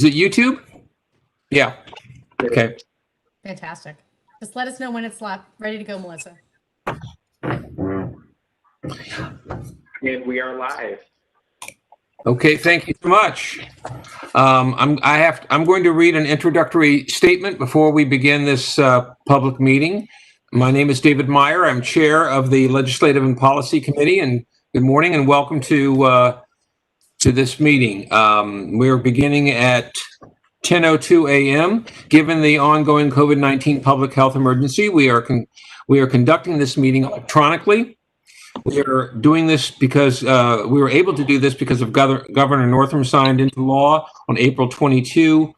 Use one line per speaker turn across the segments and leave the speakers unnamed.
Is it YouTube? Yeah. Okay.
Fantastic. Just let us know when it's ready to go, Melissa.
And we are live.
Okay, thank you so much. I'm going to read an introductory statement before we begin this public meeting. My name is David Meyer. I'm chair of the Legislative and Policy Committee, and good morning and welcome to this meeting. We're beginning at 10:02 a.m. Given the ongoing COVID-19 public health emergency, we are conducting this meeting electronically. We are doing this because we were able to do this because of Governor Northam signed into law on April 22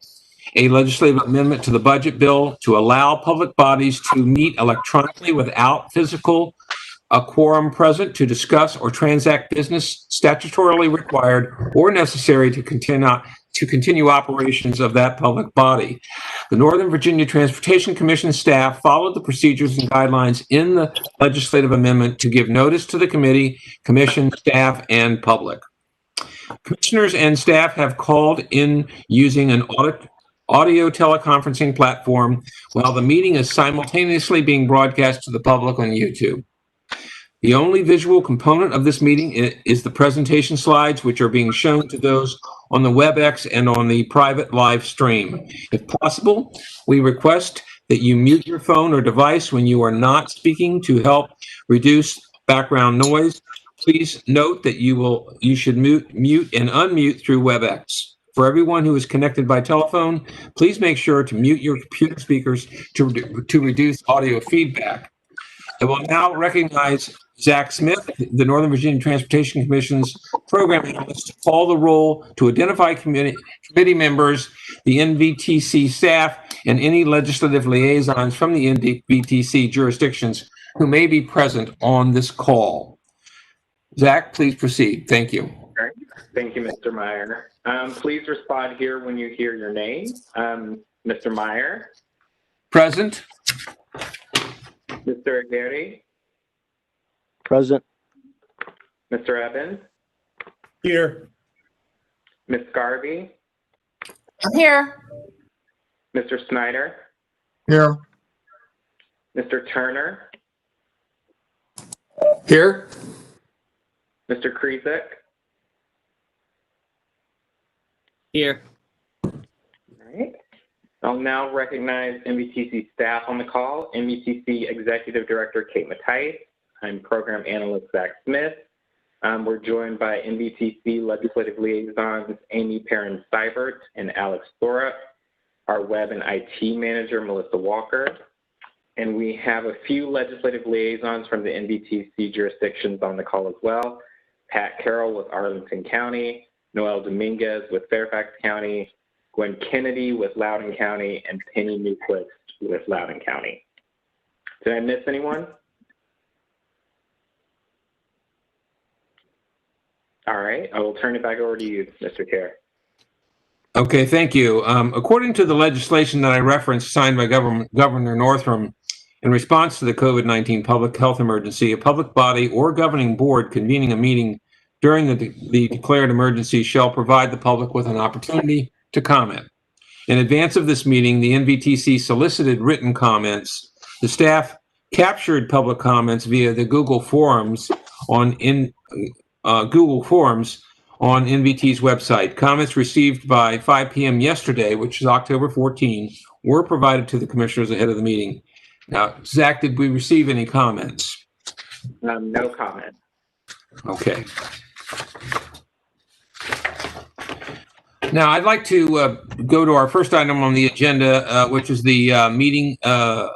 a legislative amendment to the budget bill to allow public bodies to meet electronically without physical quorum present to discuss or transact business statutorily required or necessary to continue operations of that public body. The Northern Virginia Transportation Commission staff followed the procedures and guidelines in the legislative amendment to give notice to the committee, commission, staff, and public. Commissioners and staff have called in using an audio teleconferencing platform while the meeting is simultaneously being broadcast to the public on YouTube. The only visual component of this meeting is the presentation slides, which are being shown to those on the WebEx and on the private live stream. If possible, we request that you mute your phone or device when you are not speaking to help reduce background noise. Please note that you should mute and unmute through WebEx. For everyone who is connected by telephone, please make sure to mute your computer speakers to reduce audio feedback. I will now recognize Zach Smith, the Northern Virginia Transportation Commission's program analyst, to call the roll to identify committee members, the NVTC staff, and any legislative liaisons from the NVTC jurisdictions who may be present on this call. Zach, please proceed. Thank you.
All right. Thank you, Mr. Meyer. Please respond here when you hear your name. Mr. Meyer.
Present.
Mr. Aguirre.
Present.
Mr. Evans.
Here.
Ms. Garvey.
I'm here.
Mr. Snyder.
Here.
Mr. Turner.
Here.
Mr. Krizik.
Here.
All right. I'll now recognize NVTC staff on the call. NVTC Executive Director Kate Mattice. I'm Program Analyst Zach Smith. We're joined by NVTC Legislative Liaisons Amy Perrin-Seibert and Alex Thorup, our Web and IT Manager Melissa Walker, and we have a few legislative liaisons from the NVTC jurisdictions on the call as well. Pat Carroll with Arlington County, Noel Dominguez with Fairfax County, Gwen Kennedy with Loudoun County, and Penny Newquist with Loudoun County. Did I miss anyone? All right, I will turn it back over to you, Mr. Chair.
Okay, thank you. According to the legislation that I referenced signed by Governor Northam in response to the COVID-19 public health emergency, a public body or governing board convening a meeting during the declared emergency shall provide the public with an opportunity to comment. In advance of this meeting, the NVTC solicited written comments. The staff captured public comments via the Google Forms on NVT's website. Comments received by 5 p.m. yesterday, which is October 14, were provided to the commissioners ahead of the meeting. Now, Zach, did we receive any comments?
No comment.
Okay. Now, I'd like to go to our first item on the agenda, which is the meeting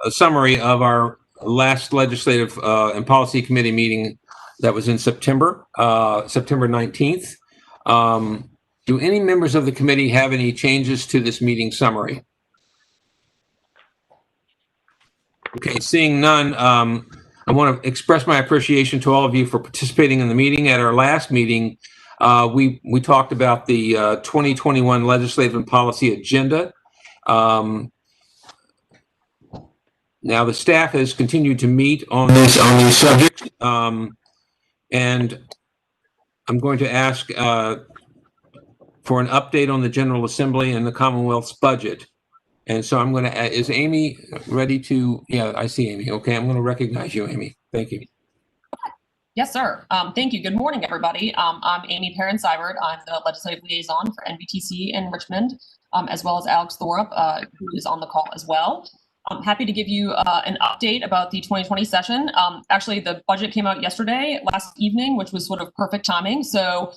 summary of our last legislative and policy committee meeting that was in September 19th. Do any members of the committee have any changes to this meeting summary? Okay, seeing none, I want to express my appreciation to all of you for participating in the meeting. At our last meeting, we talked about the 2021 legislative and policy agenda. Now, the staff has continued to meet on these subjects, and I'm going to ask for an update on the General Assembly and the Commonwealth's budget. And so I'm going to, is Amy ready to, yeah, I see Amy. Okay, I'm going to recognize you, Amy. Thank you.
Yes, sir. Thank you. Good morning, everybody. I'm Amy Perrin-Sybert. I'm the legislative liaison for NVTC in Richmond, as well as Alex Thorup, who is on the call as well. I'm happy to give you an update about the 2020 session. Actually, the budget came out yesterday, last evening, which was sort of perfect timing. So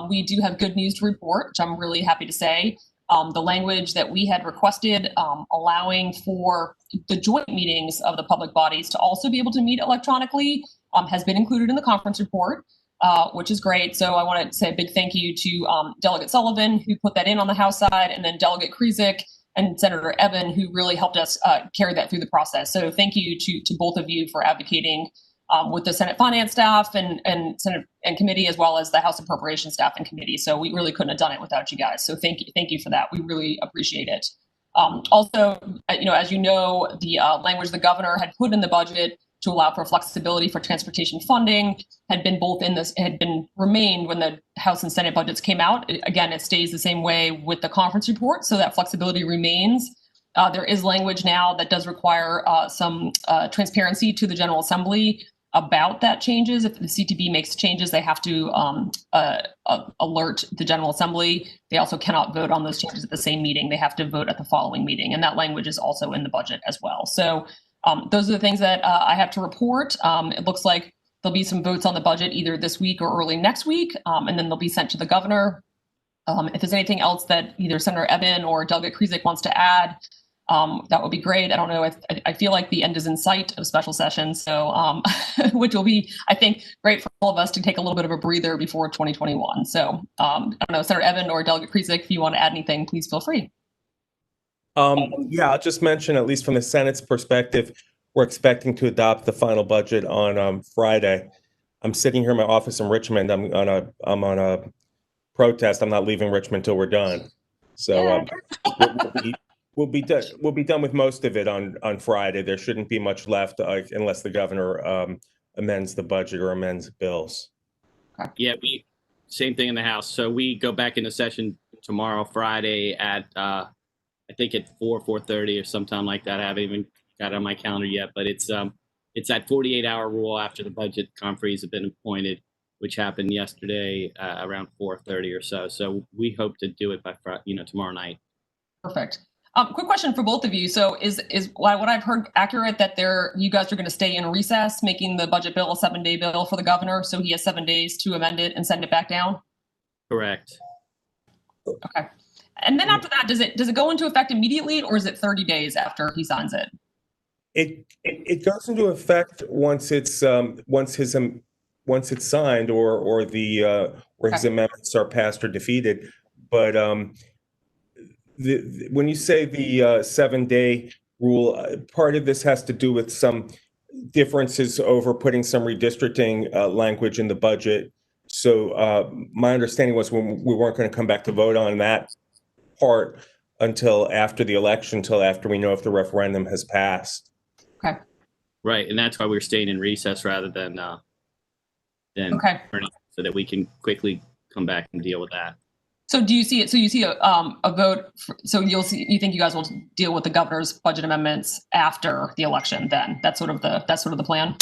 we do have good news to report, which I'm really happy to say. The language that we had requested, allowing for the joint meetings of the public bodies to also be able to meet electronically, has been included in the conference report, which is great. So I want to say a big thank you to Delegate Sullivan, who put that in on the House side, and then Delegate Krizik and Senator Eben, who really helped us carry that through the process. So thank you to both of you for advocating with the Senate Finance staff and Senate and committee, as well as the House Appropriations staff and committee. So we really couldn't have done it without you guys. So thank you for that. We really appreciate it. Also, as you know, the language the governor had put in the budget to allow for flexibility for transportation funding had been remained when the House and Senate budgets came out. Again, it stays the same way with the conference report, so that flexibility remains. There is language now that does require some transparency to the General Assembly about that changes. If the CTB makes changes, they have to alert the General Assembly. They also cannot vote on those changes at the same meeting. They have to vote at the following meeting, and that language is also in the budget as well. So those are the things that I have to report. It looks like there'll be some votes on the budget either this week or early next week, and then they'll be sent to the governor. If there's anything else that either Senator Eben or Delegate Krizik wants to add, that would be great. I don't know if I feel like the end is in sight of special session, so which will be, I think, great for all of us to take a little bit of a breather before 2021. So I don't know, Senator Eben or Delegate Krizik, if you want to add anything, please feel free.
Yeah, I'll just mention, at least from the Senate's perspective, we're expecting to adopt the final budget on Friday. I'm sitting here in my office in Richmond. I'm on a protest. I'm not leaving Richmond till we're done. So we'll be done with most of it on Friday. There shouldn't be much left unless the governor amends the budget or amends bills.
Yeah, same thing in the House. So we go back into session tomorrow, Friday at I think at 4:30 or sometime like that. I haven't even got it on my calendar yet, but it's that 48-hour rule after the budget conferees have been appointed, which happened yesterday around 4:30 or so. So we hope to do it by tomorrow night.
Perfect. Quick question for both of you. So is what I've heard accurate that you guys are going to stay in recess, making the budget bill a 7-day bill for the governor, so he has 7 days to amend it and send it back down?
Correct.
Okay. And then after that, does it go into effect immediately, or is it 30 days after he signs it?
It goes into effect once it's signed or his amendments are passed or defeated. But when you say the 7-day rule, part of this has to do with some differences over putting some redistricting language in the budget. So my understanding was we weren't going to come back to vote on that part until after the election, until after we know if the referendum has passed.
Okay.
Right, and that's why we're staying in recess rather than
okay,
so that we can quickly come back and deal with that.
So do you see it? So you see a vote? You think you guys will deal with the governor's budget amendments after the election? Then that's sort of the plan.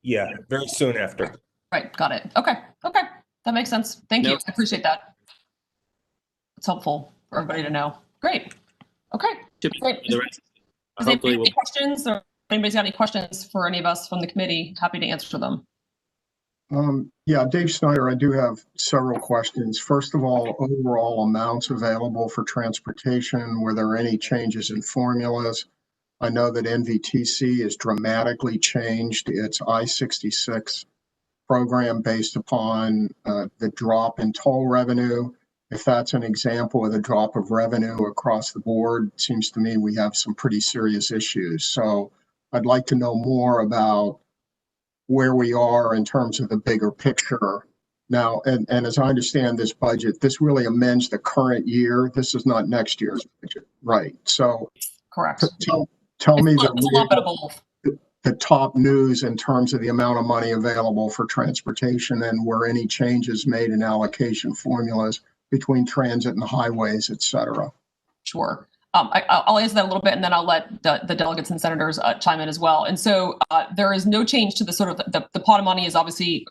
Yeah, very soon after.
Right. Got it. Okay. That makes sense. Thank you. I appreciate that. It's helpful for everybody to know. Great. Okay. Great. Does anybody have any questions, or anybody's got any questions for any of us from the committee? Happy to answer them.
Yeah, Dave Snyder, I do have several questions. First of all, overall amounts available for transportation, were there any changes in formulas? I know that NVTC has dramatically changed its I-66 program based upon the drop in toll revenue. If that's an example of the drop of revenue across the board, it seems to me we have some pretty serious issues. So I'd like to know more about where we are in terms of the bigger picture. Now, and as I understand this budget, this really amends the current year. This is not next year's budget, right? So
correct.
Tell me the top news in terms of the amount of money available for transportation, and were any changes made in allocation formulas between transit and highways, et cetera.
Sure. I'll answer that a little bit, and then I'll let the delegates and senators chime in as well. And so there is no change to the sort of the pot of money is obviously,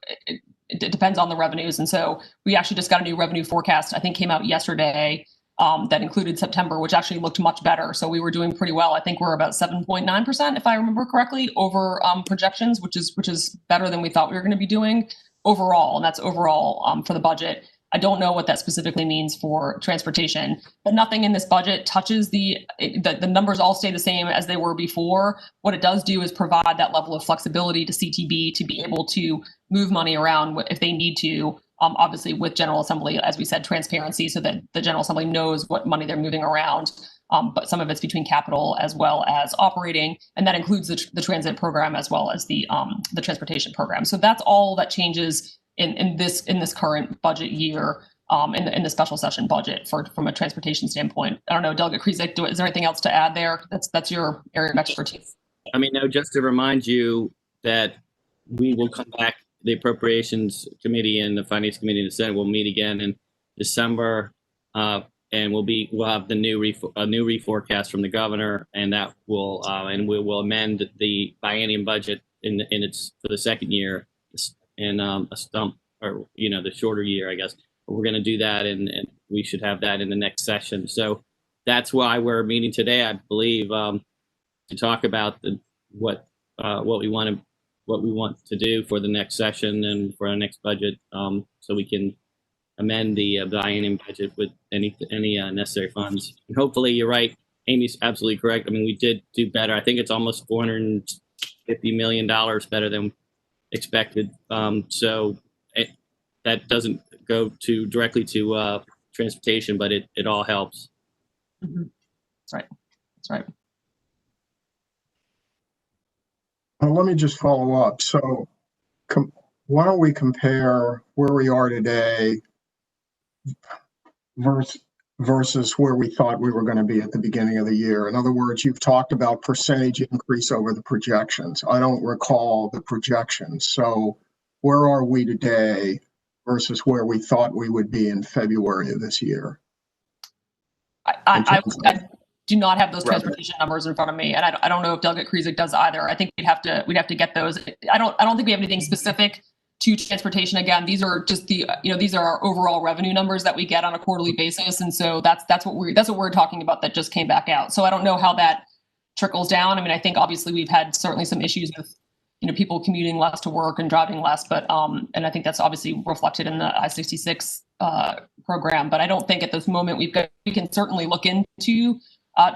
it depends on the revenues. And so we actually just got a new revenue forecast, I think came out yesterday, that included September, which actually looked much better. So we were doing pretty well. I think we're about 7.9%, if I remember correctly, over projections, which is better than we thought we were going to be doing overall. And that's overall for the budget. I don't know what that specifically means for transportation, but nothing in this budget touches the numbers all stay the same as they were before. What it does do is provide that level of flexibility to CTB to be able to move money around if they need to, obviously with General Assembly, as we said, transparency, so that the General Assembly knows what money they're moving around. But some of it's between capital as well as operating, and that includes the transit program as well as the transportation program. So that's all that changes in this current budget year, in the special session budget from a transportation standpoint. I don't know, Delegate Krizek, is there anything else to add there? That's your area of expertise.
I mean, no, just to remind you that we will come back, the Appropriations Committee and the Finance Committee in the Senate will meet again in December, and we'll have the new reforecast from the governor, and that will and we will amend the biennium budget in its for the second year. And a stump, or the shorter year, I guess. But we're going to do that, and we should have that in the next session. So that's why we're meeting today, I believe, to talk about what we want to do for the next session and for our next budget, so we can amend the biennium budget with any necessary funds. And hopefully, you're right. Amy's absolutely correct. I mean, we did do better. I think it's almost $450 million better than expected. So that doesn't go directly to transportation, but it all helps.
Mm-hmm. That's right.
Let me just follow up. So why don't we compare where we are today versus where we thought we were going to be at the beginning of the year? In other words, you've talked about percentage increase over the projections. I don't recall the projections. So where are we today versus where we thought we would be in February of this year?
I do not have those transportation numbers in front of me, and I don't know if Delegate Krizek does either. I think we'd have to get those. I don't think we have anything specific to transportation. Again, these are just these are our overall revenue numbers that we get on a quarterly basis, and so that's what we're talking about that just came back out. So I don't know how that trickles down. I mean, I think obviously we've had certainly some issues with people commuting less to work and driving less, but and I think that's obviously reflected in the I-66 program. But I don't think at this moment we can certainly look into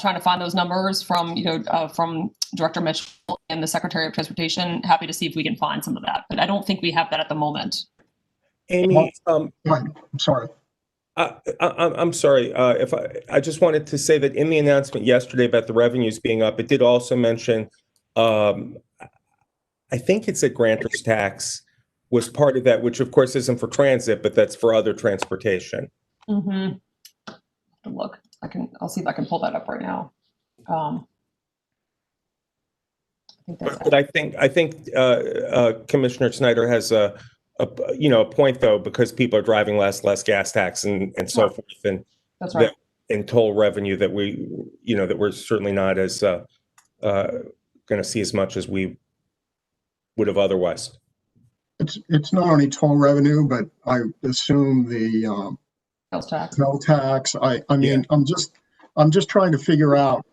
trying to find those numbers from Director Mitchell and the Secretary of Transportation. Happy to see if we can find some of that, but I don't think we have that at the moment.
Amy,
I'm sorry.
I'm sorry. If I just wanted to say that in the announcement yesterday about the revenues being up, it did also mention, I think it's that grantor's tax was part of that, which of course isn't for transit, but that's for other transportation.
Mm-hmm. Look, I'll see if I can pull that up right now.
I think Commissioner Snyder has a point though, because people are driving less gas tax and so forth, and
that's right.
In toll revenue that we're certainly not as going to see as much as we would have otherwise.
It's not only toll revenue, but I assume the sales tax. I mean, yeah. I'm just trying to figure out,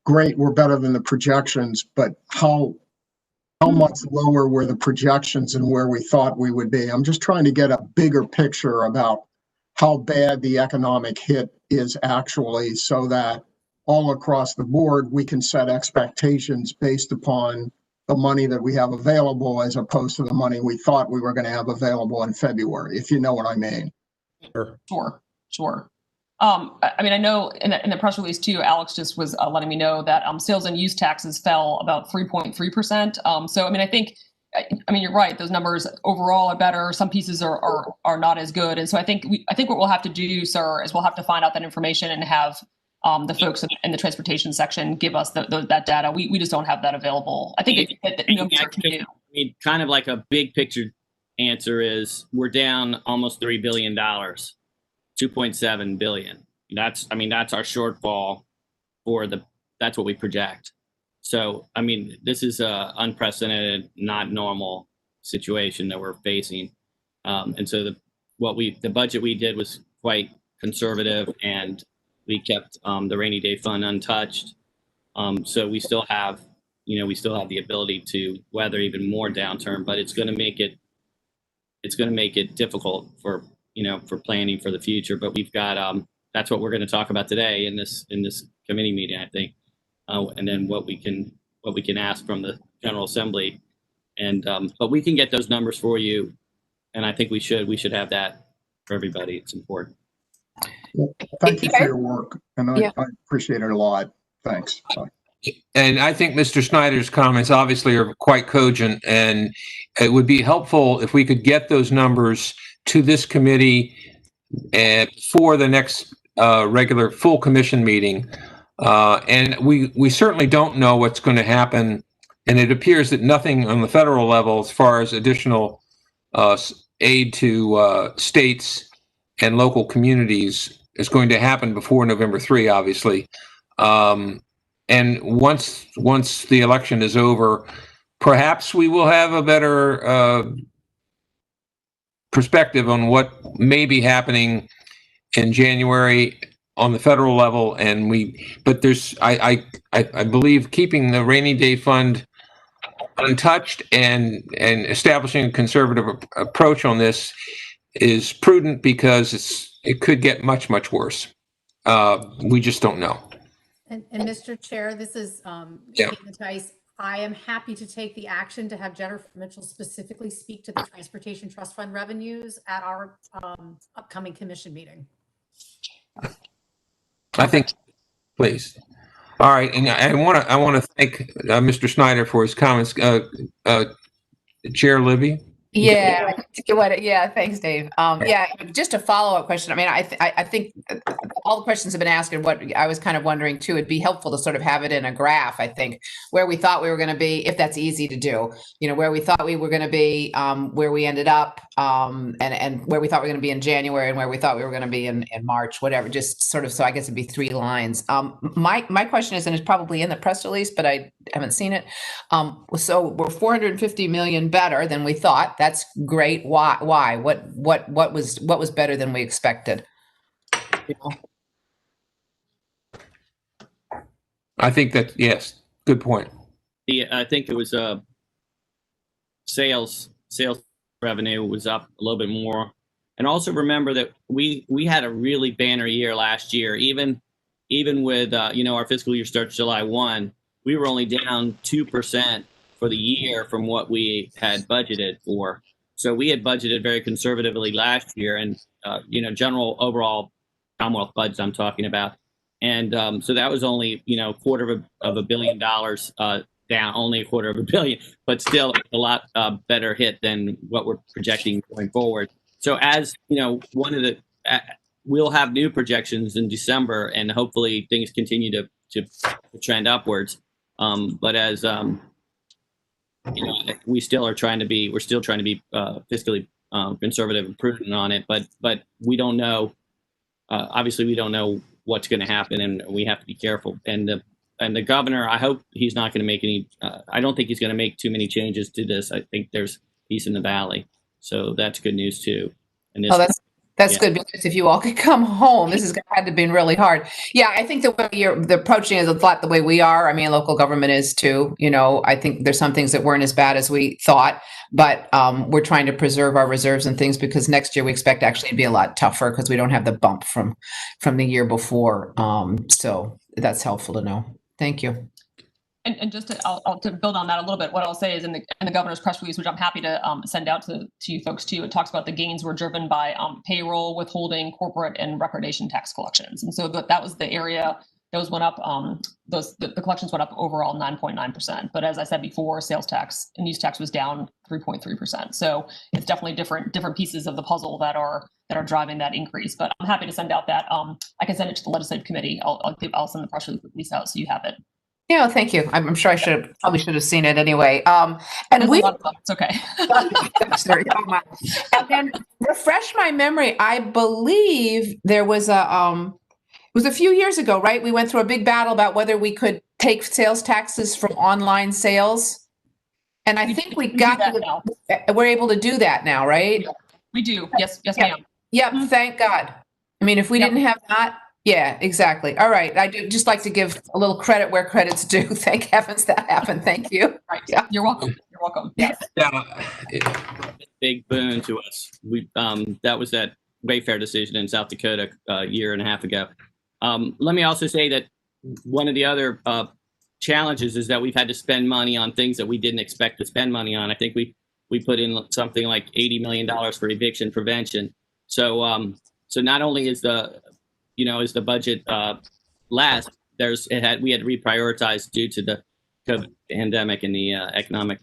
great, we're better than the projections, but how much lower were the projections and where we thought we would be? I'm just trying to get a bigger picture about how bad the economic hit is actually, so that all across the board, we can set expectations based upon the money that we have available, as opposed to the money we thought we were going to have available in February, if you know what I mean.
Sure. I mean, I know in the press release too, Alex just was letting me know that sales and use taxes fell about 3.3%. So, I mean, I think you're right. Those numbers overall are better. Some pieces are not as good. And so I think what we'll have to do, sir, is we'll have to find out that information and have the folks in the transportation section give us that data. We just don't have that available. I think
kind of like a big picture answer is we're down almost $3 billion 2.7 billion. That's our shortfall that's what we project. So, I mean, this is a unprecedented, not normal situation that we're facing. And so the budget we did was quite conservative, and we kept the rainy day fund untouched. So we still have the ability to weather even more downturn, but it's going to make it difficult for planning for the future. But we've got that's what we're going to talk about today in this committee meeting, I think, and then what we can ask from the General Assembly, and but we can get those numbers for you, and I think we should have that for everybody. It's important.
Well, thank you for your work, and I appreciate it a lot. Thanks. Bye.
And I think Mr. Snyder's comments obviously are quite cogent, and it would be helpful if we could get those numbers to this committee for the next regular full commission meeting. And we certainly don't know what's going to happen, and it appears that nothing on the federal level as far as additional aid to states and local communities is going to happen before November 3, obviously. And once the election is over, perhaps we will have a better perspective on what may be happening in January on the federal level. But there's, I believe keeping the rainy day fund untouched and establishing a conservative approach on this is prudent, because it could get much, much worse. We just don't know.
And Mr. Chair, this is
Yeah.
Kate Mattice. I am happy to take the action to have Jennifer Mitchell specifically speak to the Transportation Trust Fund revenues at our upcoming commission meeting.
I think, please. All right, and I want to thank Mr. Snyder for his comments. Chair Libby.
Yeah, thanks, Dave. Yeah, just a follow-up question. I mean, I think all the questions have been asked, and what I was kind of wondering too, it'd be helpful to sort of have it in a graph, I think, where we thought we were going to be, if that's easy to do, where we thought we were going to be, where we ended up, and where we thought we were going to be in January, and where we thought we were going to be in March, whatever, just sort of, so I guess it'd be 3 lines. My question is, and it's probably in the press release, but I haven't seen it. So we're 450 million better than we thought. That's great. Why? What was better than we expected?
I think that, yes, good point.
I think it was sales revenue was up a little bit more, and also remember that we had a really banner year last year. Even with our fiscal year starts July 1, we were only down 2% for the year from what we had budgeted for. So we had budgeted very conservatively last year, and general overall Commonwealth budget I'm talking about, and so that was only $250 million down, only $250 million, but still a lot better hit than what we're projecting going forward. So as we'll have new projections in December, and hopefully things continue to trend upwards. But as we're still trying to be fiscally conservative and prudent on it, but we don't know. Obviously, we don't know what's going to happen, and we have to be careful. And the governor, I hope he's not going to make any. I don't think he's going to make too many changes to this. I think there's peace in the valley, so that's good news too. And this,
That's good, because if you all could come home, this has had to be really hard. Yeah, I think the way the approaching is a lot the way we are. I mean, local government is too. I think there's some things that weren't as bad as we thought, but we're trying to preserve our reserves and things, because next year we expect actually to be a lot tougher, because we don't have the bump from the year before. So that's helpful to know. Thank you.
And just to build on that a little bit, what I'll say is in the governor's press release, which I'm happy to send out to you folks too, it talks about the gains were driven by payroll, withholding, corporate, and recordation tax collections. And so that was the area. Those went up. The collections went up overall 9.9%. But as I said before, sales tax and use tax was down 3.3%. So it's definitely different pieces of the puzzle that are driving that increase. But I'm happy to send out that. I can send it to the legislative committee. I'll send the press release out so you have it.
Yeah, thank you. I'm sure I probably should have seen it anyway. And
There's
we
a lot of them. It's okay.
Sorry. Oh, my. And then refresh my memory. I believe there was it was a few years ago, right? We went through a big battle about whether we could take sales taxes from online sales. And I think we
do
got
that now.
we're able to do that now, right?
We do. Yes,
Yeah.
ma'am.
Yep,
Mhm.
thank God. I mean, if we
Yep.
didn't have that, yeah, exactly. All right. I do just like to give a little credit where credit's due. Thank heavens that happened. Thank you.
Right.
Yeah.
You're welcome. You're welcome.
Yeah.
Big boon to us. We that was that Wayfair decision in South Dakota a year and a half ago. Let me also say that one of the other challenges is that we've had to spend money on things that we didn't expect to spend money on. I think we put in something like $80 million for eviction prevention. So so not only is the is the budget last, we had to reprioritize due to the COVID pandemic and the economic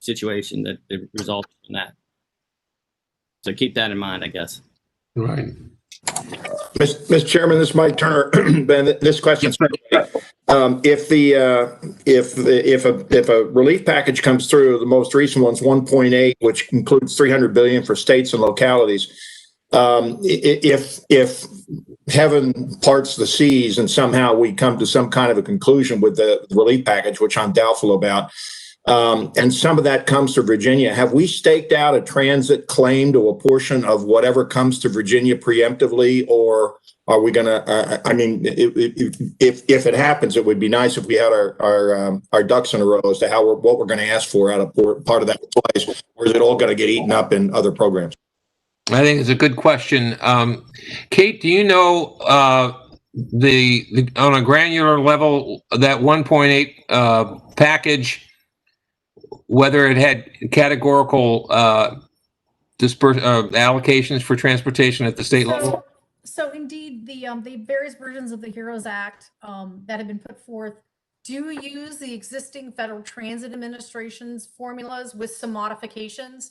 situation that resulted from that. So keep that in mind, I guess.
Right.
Mr. Chairman, this is Mike Turner. Ben, this question: if a relief package comes through, the most recent one's 1.8, which includes 300 billion for states and localities. If heaven parts the seas and somehow we come to some kind of a conclusion with the relief package, which I'm doubtful about, and some of that comes to Virginia, have we staked out a transit claim to a portion of whatever comes to Virginia preemptively, or are we going to? I mean, if it happens, it would be nice if we had our ducks in a row as to what we're going to ask for out of part of that place, or is it all going to get eaten up in other programs?
I think it's a good question. Kate, do you know the on a granular level that 1.8 package, whether it had categorical allocations for transportation at the state level?
So indeed, the various versions of the HEROES Act that have been put forth do use the existing Federal Transit Administration's formulas with some modifications.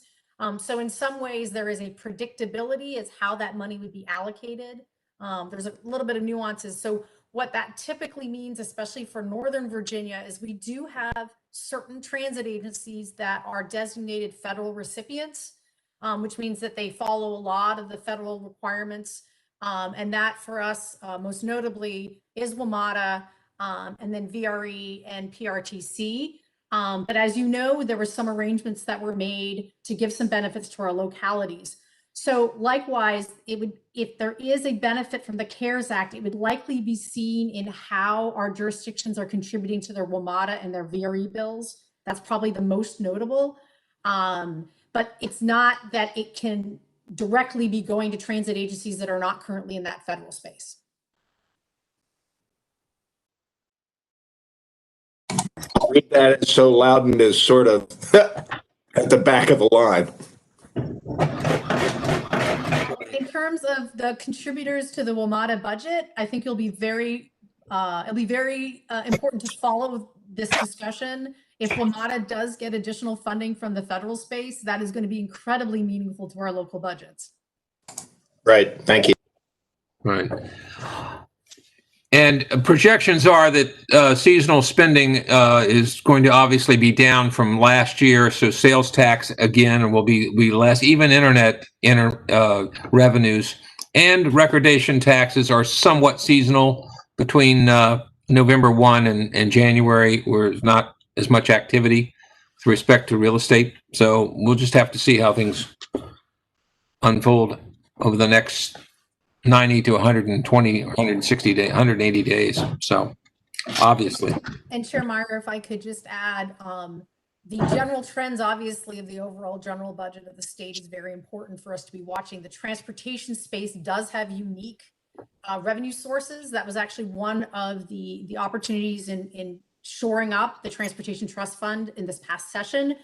So in some ways, there is a predictability as how that money would be allocated. There's a little bit of nuances. So what that typically means, especially for Northern Virginia, is we do have certain transit agencies that are designated federal recipients, which means that they follow a lot of the federal requirements. And that for us, most notably, is WMATA, and then VRE and PRTC. But as you know, there were some arrangements that were made to give some benefits to our localities. So likewise, if there is a benefit from the CARES Act, it would likely be seen in how our jurisdictions are contributing to their WMATA and their VRE bills. That's probably the most notable. But it's not that it can directly be going to transit agencies that are not currently in that federal space.
Read that so Loudon is sort of at the back of the line.
In terms of the contributors to the WMATA budget, I think it'll be very important to follow this discussion. If WMATA does get additional funding from the federal space, that is going to be incredibly meaningful to our local budgets.
Right. Thank you.
Right. And projections are that seasonal spending is going to obviously be down from last year. So sales tax again will be less. Even internet revenues and recordation taxes are somewhat seasonal between November 1 and January, where there's not as much activity with respect to real estate. So we'll just have to see how things unfold over the next 90 to 120, 160 days, 180 days. So obviously.
And Chair Meyer, if I could just add, the general trends, obviously, of the overall general budget of the state is very important for us to be watching. The transportation space does have unique revenue sources. That was actually one of the opportunities in shoring up the Transportation Trust Fund in this past session.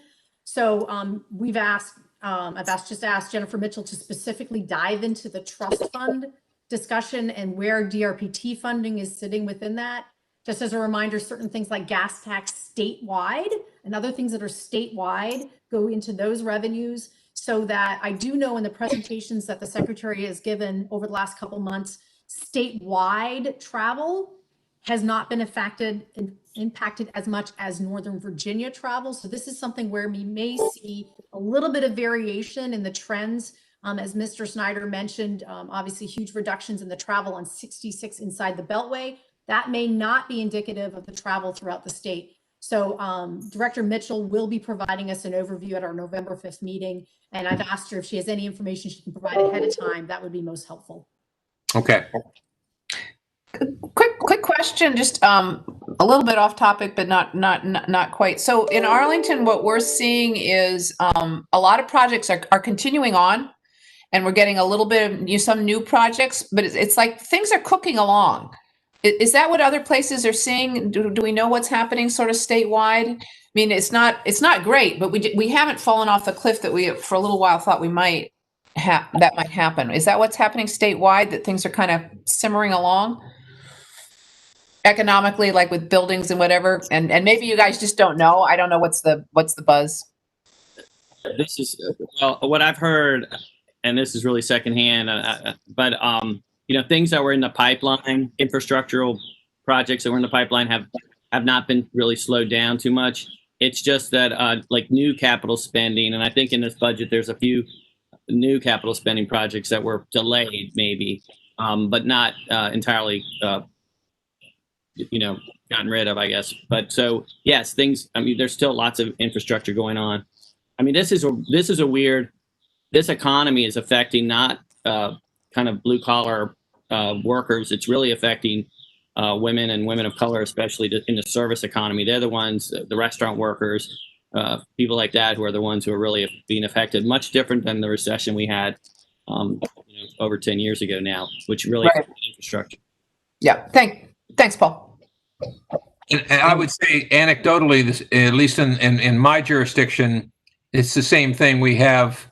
So I've asked Jennifer Mitchell to specifically dive into the trust fund discussion and where DRPT funding is sitting within that. Just as a reminder, certain things like gas tax statewide and other things that are statewide go into those revenues, so that I do know in the presentations that the Secretary has given over the last couple months, statewide travel has not been impacted as much as Northern Virginia travel. So this is something where we may see a little bit of variation in the trends. As Mr. Snyder mentioned, obviously huge reductions in the travel on 66 inside the Beltway. That may not be indicative of the travel throughout the state. So Director Mitchell will be providing us an overview at our November 5th meeting. And I've asked her if she has any information she can provide ahead of time. That would be most helpful.
Okay.
Quick question, just a little bit off topic, but not quite. So in Arlington, what we're seeing is a lot of projects are continuing on, and we're getting a little bit of some new projects, but it's like things are cooking along. Is that what other places are seeing? Do we know what's happening sort of statewide? I mean, it's not great, but we haven't fallen off the cliff that we for a little while thought we might that might happen. Is that what's happening statewide, that things are kind of simmering along economically, like with buildings and whatever? And maybe you guys just don't know. I don't know what's the buzz.
This is, well, what I've heard, and this is really secondhand, but things that were in the pipeline, infrastructural projects that were in the pipeline have not been really slowed down too much. It's just that like new capital spending, and I think in this budget there's a few new capital spending projects that were delayed maybe, but not entirely gotten rid of, I guess. But so yes, things, I mean, there's still lots of infrastructure going on. I mean, this economy is affecting not kind of blue collar workers. It's really affecting women and women of color, especially in the service economy. They're the ones, the restaurant workers, people like that, who are the ones who are really being affected. Much different than the recession we had over 10 years ago now, which really affected infrastructure.
Yeah. Thanks, Paul.
And I would say anecdotally, this, at least in my jurisdiction, it's the same thing. We have,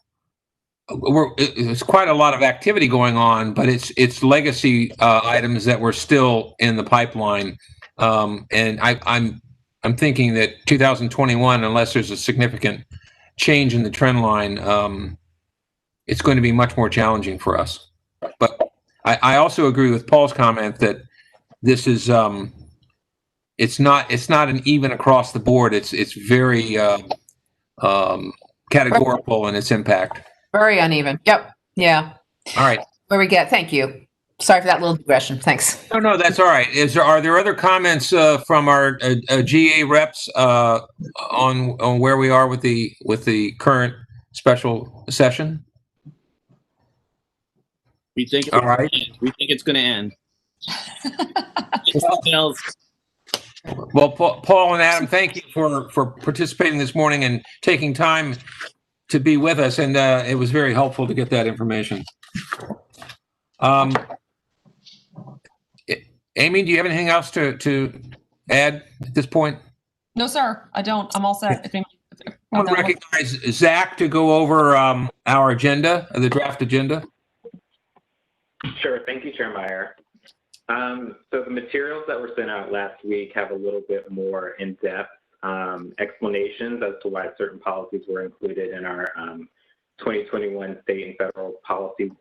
it's quite a lot of activity going on, but it's legacy items that were still in the pipeline. And I'm thinking that 2021, unless there's a significant change in the trend line, it's going to be much more challenging for us. But I also agree with Paul's comment that this is it's not an even across the board. It's very categorical in its impact.
Very uneven. Yep. Yeah.
All right.
Where we get. Thank you. Sorry for that little digression. Thanks.
No, that's all right. Are there other comments from our GA reps on where we are with the current special session?
We think
all right.
We think it's going to end.
Well, Paul and Adam, thank you for participating this morning and taking time to be with us, and it was very helpful to get that information. Amy, do you have anything else to add at this point?
No, sir, I don't. I'm all set.
I want to recognize Zach to go over our agenda, the draft agenda.
Sure. Thank you, Chair Meyer. So the materials that were sent out last week have a little bit more in-depth explanations as to why certain policies were included in our 2021 state and federal policy,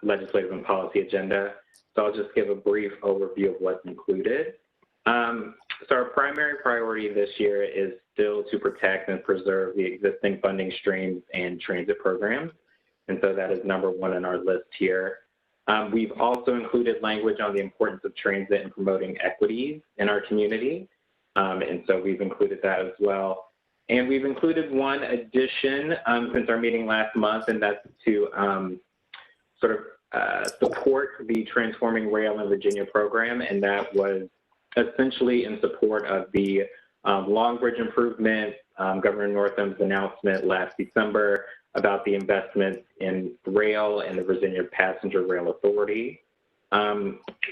legislative and policy agenda. So I'll just give a brief overview of what's included. So our primary priority this year is still to protect and preserve the existing funding streams and transit programs. And so that is number one on our list here. We've also included language on the importance of transit and promoting equity in our community. And so we've included that as well. And we've included one addition since our meeting last month, and that's to support the Transforming Rail in Virginia program. And that was essentially in support of the Long Bridge improvement, Governor Northam's announcement last December about the investments in rail and the Virginia Passenger Rail Authority.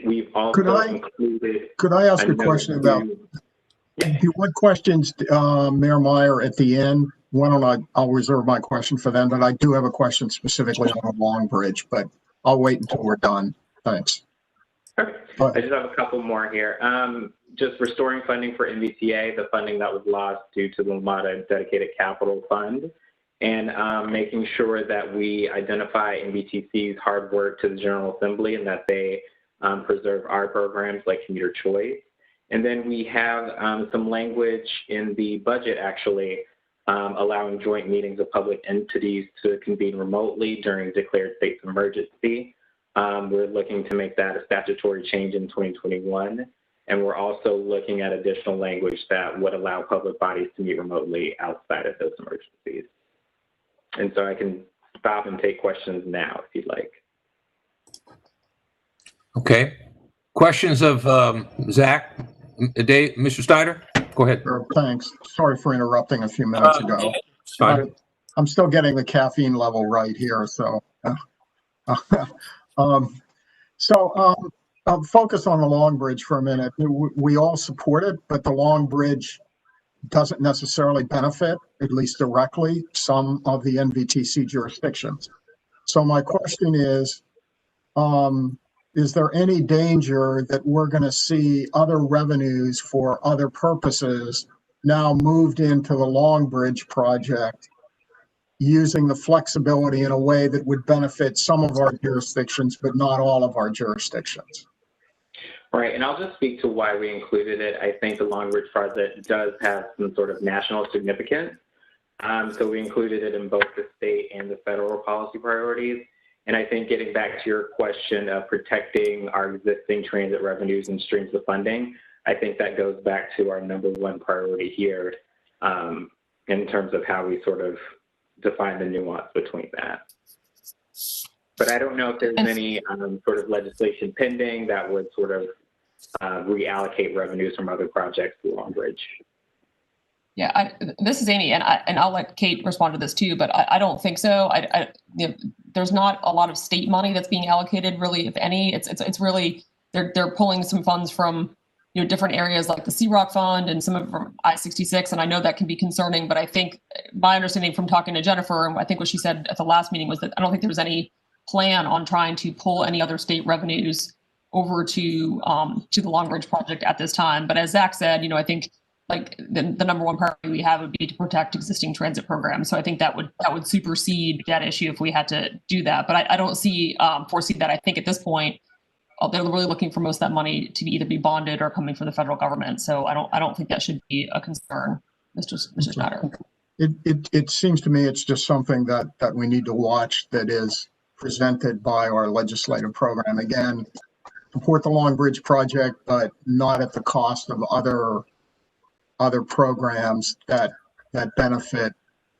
We've also included...
Could I ask a question about... What questions, Mayor Meyer, at the end? Why don't I'll reserve my question for then, but I do have a question specifically on Long Bridge, but I'll wait until we're done. Thanks.
Okay. I just have a couple more here. Just restoring funding for NVTA, the funding that was lost due to the LMATA Dedicated Capital Fund, and making sure that we identify NVTC's hard work to the General Assembly and that they preserve our programs like commuter choice. And then we have some language in the budget actually allowing joint meetings of public entities to convene remotely during declared states of emergency. We're looking to make that a statutory change in 2021. And we're also looking at additional language that would allow public bodies to meet remotely outside of those emergencies. And so I can stop and take questions now if you'd like.
Okay. Questions of Zach? Dave, Mr. Snyder? Go ahead.
Sure, thanks. Sorry for interrupting a few minutes ago.
It's fine.
I'm still getting the caffeine level right here, so. I'll focus on the Long Bridge for a minute. We all support it, but the Long Bridge doesn't necessarily benefit, at least directly, some of the NVTC jurisdictions. So my question is there any danger that we're going to see other revenues for other purposes now moved into the Long Bridge project using the flexibility in a way that would benefit some of our jurisdictions, but not all of our jurisdictions?
Right, and I'll just speak to why we included it. I think the Long Bridge project does have some sort of national significance. So we included it in both the state and the federal policy priorities. And I think getting back to your question of protecting our existing transit revenues and streams of funding, I think that goes back to our #1 priority here in terms of how we sort of define the nuance between that. But I don't know if there's any sort of legislation pending that would sort of reallocate revenues from other projects to Long Bridge.
Yeah, this is Amy, and I'll let Kate respond to this too, but I don't think so. There's not a lot of state money that's being allocated, really, if any. It's really they're pulling some funds from different areas like the CROC Fund and some of from I-66, and I know that can be concerning. But I think my understanding from talking to Jennifer, and I think what she said at the last meeting, was that I don't think there was any plan on trying to pull any other state revenues over to the Long Bridge project at this time. But as Zach said, I think like the #1 priority we have would be to protect existing transit programs. So I think that would supersede that issue if we had to do that. But I don't foresee that. I think at this point they're really looking for most of that money to either be bonded or coming from the federal government. So I don't think that should be a concern, Mr. Schneider.
It seems to me it's just something that we need to watch, that is presented by our legislative program. Again, support the Long Bridge project, but not at the cost of other programs that benefit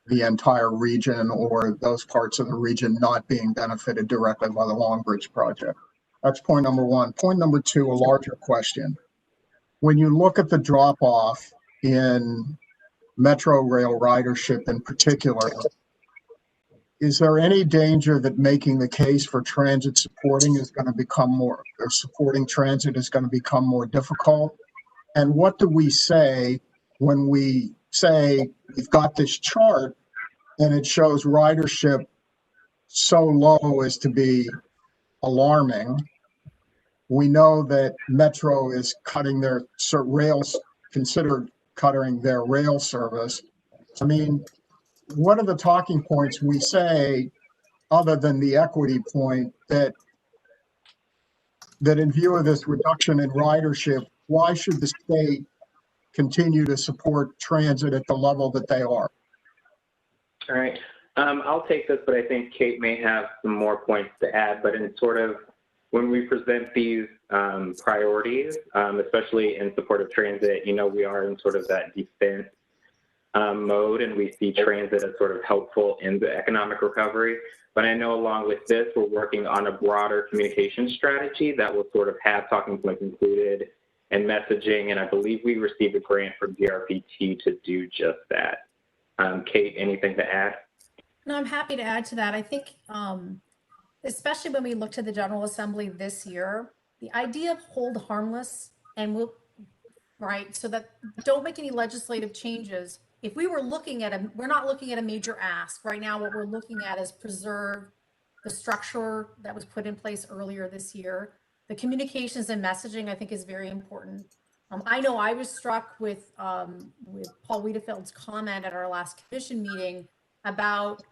the entire region, or those parts of the region not being benefited directly by the Long Bridge project. That's point #1. Point #2, a larger question. When you look at the drop-off in Metro rail ridership in particular, is there any danger that making the case for transit supporting supporting transit is going to become more difficult? And what do we say when we say we've got this chart and it shows ridership so low as to be alarming? We know that Metro is cutting their considered cutting their rail service. I mean, what are the talking points we say, other than the equity point, that in view of this reduction in ridership, why should the state continue to support transit at the level that they are?
All right. I'll take this, but I think Kate may have some more points to add. But in sort of when we present these priorities, especially in support of transit, we are in sort of that defense mode, and we see transit as sort of helpful in the economic recovery. But I know along with this, we're working on a broader communication strategy that will sort of have talking points included and messaging. And I believe we received a grant from DRPT to do just that. Kate, anything to add?
No, I'm happy to add to that. I think, especially when we look to the General Assembly this year, the idea of hold harmless so that don't make any legislative changes. If we were looking at we're not looking at a major ask right now. What we're looking at is preserve the structure that was put in place earlier this year. The communications and messaging, I think, is very important. I know I was struck with Paul Wiedefeld's comment at our last commission meeting about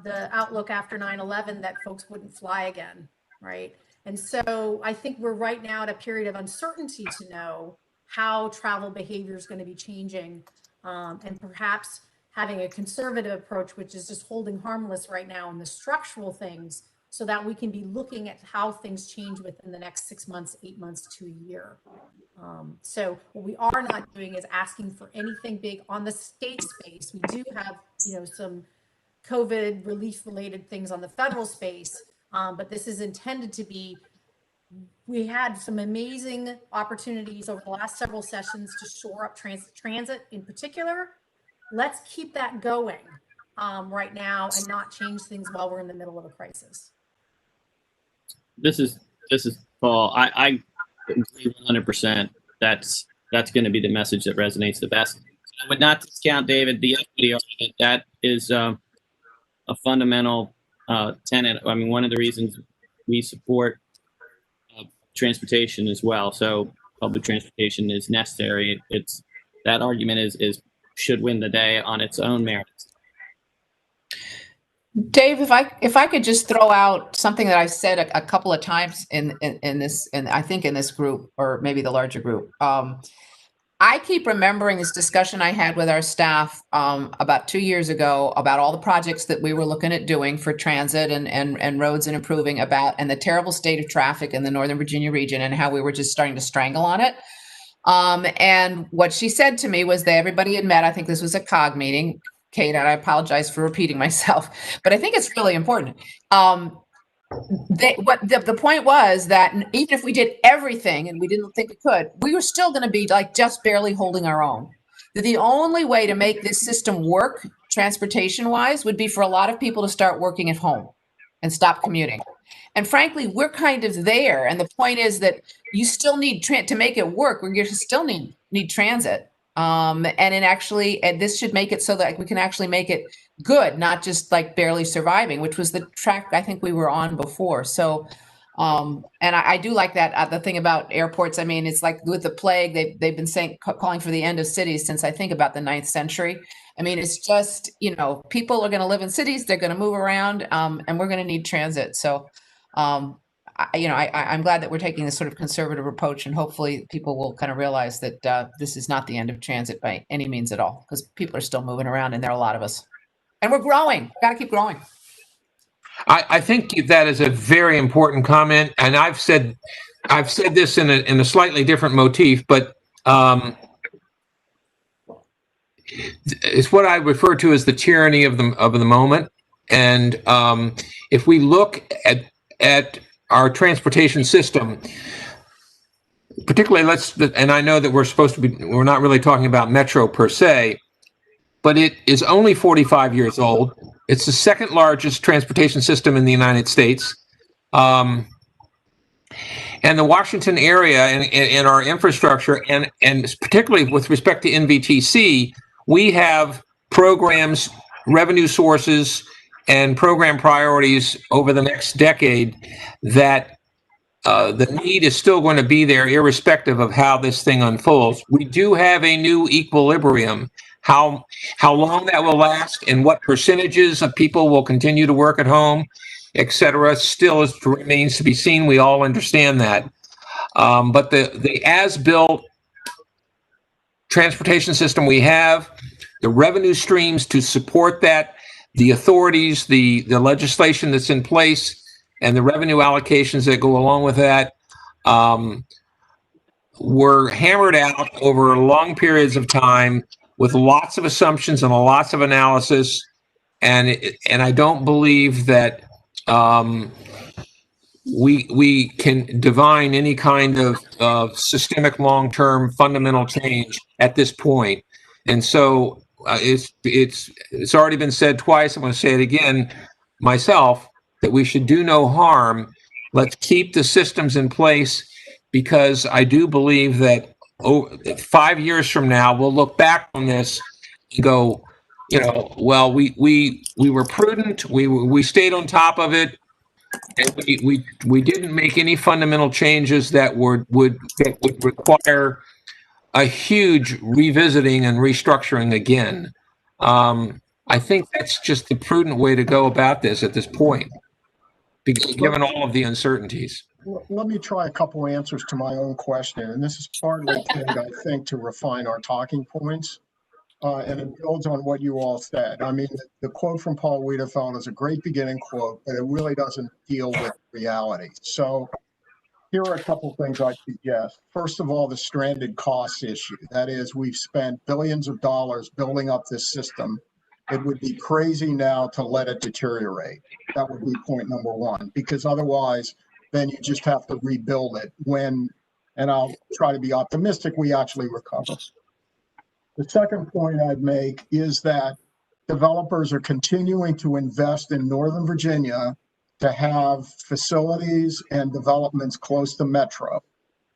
the outlook after 9/11 that folks wouldn't fly again, right? And so I think we're right now at a period of uncertainty to know how travel behavior is going to be changing, and perhaps having a conservative approach, which is just holding harmless right now in the structural things, so that we can be looking at how things change within the next 6 months, 8 months to a year. So what we are not doing is asking for anything big on the state space. We do have, some COVID relief related things on the federal space, but this is intended to be, we had some amazing opportunities over the last several sessions to shore up transit in particular. Let's keep that going right now and not change things while we're in the middle of a crisis.
This is Paul. I agree 100%. That's going to be the message that resonates the best. I would not discount, David, the equity argument. That is a fundamental tenet. I mean, one of the reasons we support transportation as well. So public transportation is necessary. It's that argument is should win the day on its own merits.
Dave, if I could just throw out something that I've said a couple of times in this, and I think in this group, or maybe the larger group. I keep remembering this discussion I had with our staff about 2 years ago about all the projects that we were looking at doing for transit and roads and improving and the terrible state of traffic in the Northern Virginia region and how we were just starting to strangle on it. And what she said to me was that everybody had met. I think this was a COG meeting, Kate, and I apologize for repeating myself, but I think it's really important. The point was that even if we did everything, and we didn't think we could, we were still going to be like just barely holding our own. That the only way to make this system work transportation wise would be for a lot of people to start working at home and stop commuting. And frankly, we're kind of there. And the point is that you still need to make it work. You still need transit. And this should make it so that we can actually make it good, not just like barely surviving, which was the track I think we were on before. So, and I do like that. The thing about airports, I mean, it's like with the plague, they've been calling for the end of cities since I think about the 9th century. I mean, it's just, people are going to live in cities, they're going to move around, and we're going to need transit. So, I'm glad that we're taking this sort of conservative approach, and hopefully people will kind of realize that this is not the end of transit by any means at all, because people are still moving around, and there are a lot of us, and we're growing. Got to keep growing.
I think that is a very important comment, and I've said this in a slightly different motif, but it's what I refer to as the tyranny of the moment. And if we look at our transportation system, particularly and I know that we're not really talking about Metro per se, but it is only 45 years old. It's the second largest transportation system in the United States. And the Washington area and our infrastructure, and particularly with respect to NVTC, we have programs, revenue sources, and program priorities over the next decade that the need is still going to be there irrespective of how this thing unfolds. We do have a new equilibrium. How long that will last and what percentages of people will continue to work at home, et cetera, still remains to be seen. We all understand that. But the as-built transportation system we have, the revenue streams to support that, the authorities, the legislation that's in place, and the revenue allocations that go along with that were hammered out over long periods of time with lots of assumptions and lots of analysis. And I don't believe that we can divine any kind of systemic long-term fundamental change at this point. And so it's already been said twice. I'm going to say it again myself, that we should do no harm. Let's keep the systems in place, because I do believe that 5 years from now, we'll look back on this and go, well, we were prudent. We stayed on top of it. And we didn't make any fundamental changes that would require a huge revisiting and restructuring again. I think that's just the prudent way to go about this at this point, given all of the uncertainties.
let me try a couple answers to my own question, and this is partly, Kate, I think, to refine our talking points. And it builds on what you all said. I mean, the quote from Paul Wiedefeld is a great beginning quote, but it really doesn't deal with reality. So here are a couple things I'd suggest. First of all, the stranded costs issue. That is, we've spent billions of dollars building up this system. It would be crazy now to let it deteriorate. That would be point number one, because otherwise, then you just have to rebuild it when, and I'll try to be optimistic, we actually recover. The second point I'd make is that developers are continuing to invest in Northern Virginia to have facilities and developments close to Metro.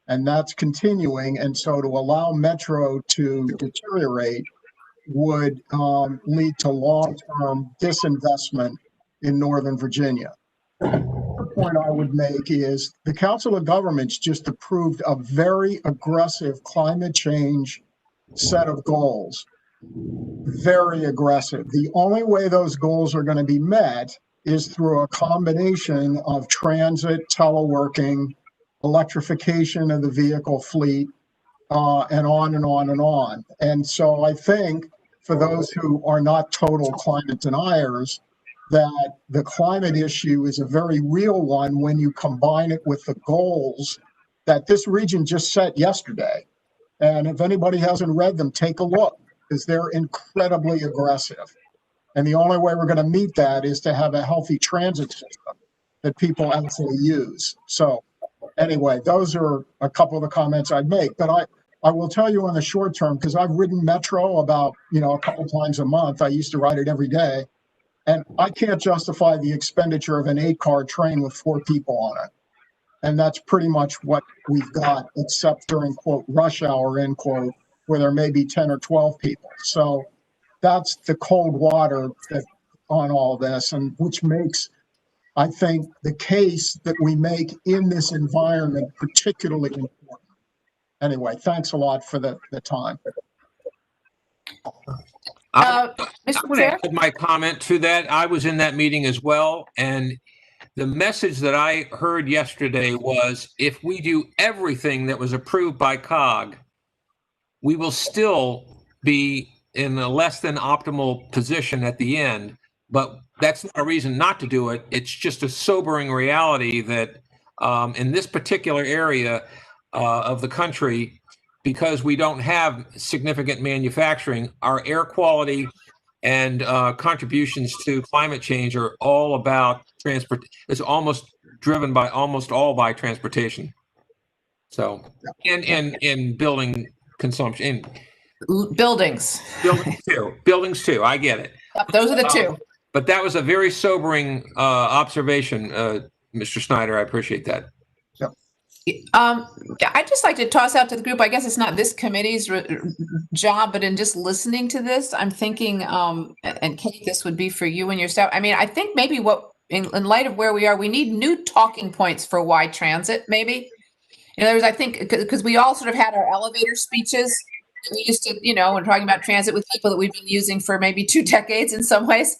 And that's continuing. And so to allow Metro to deteriorate would lead to long-term disinvestment in Northern Virginia. The point I would make is the Council of Governments just approved a very aggressive climate change set of goals, very aggressive. The only way those goals are going to be met is through a combination of transit, teleworking, electrification of the vehicle fleet, and on and on and on. And so I think for those who are not total climate deniers, that the climate issue is a very real one when you combine it with the goals that this region just set yesterday. And if anybody hasn't read them, take a look, because they're incredibly aggressive. And the only way we're going to meet that is to have a healthy transit system that people actually use. So anyway, those are a couple of the comments I'd make. But I will tell you in the short term, because I've ridden Metro about, a couple times a month. I used to ride it every day. And I can't justify the expenditure of an 8-car train with 4 people on it. And that's pretty much what we've got, except during, quote, rush hour, end quote, where there may be 10 or 12 people. So that's the cold water on all this, and which makes, I think, the case that we make in this environment particularly important. Anyway, thanks a lot for the time.
I
Mr.
want
Chair?
to add my comment to that. I was in that meeting as well, and the message that I heard yesterday was if we do everything that was approved by COG, we will still be in a less than optimal position at the end. But that's not a reason not to do it. It's just a sobering reality that in this particular area of the country, because we don't have significant manufacturing, our air quality and contributions to climate change are all about transport. It's almost driven by by transportation. So, and building consumption.
Buildings.
Buildings too. I get it.
Those are the two.
But that was a very sobering observation, Mr. Snyder. I appreciate that.
I'd just like to toss out to the group, I guess it's not this committee's job, but in just listening to this, I'm thinking, and Kate, this would be for you and your staff. I mean, I think maybe in light of where we are, we need new talking points for why transit, maybe. In other words, I think, because we all sort of had our elevator speeches. We used to, when talking about transit with people that we've been using for maybe 2 decades in some ways.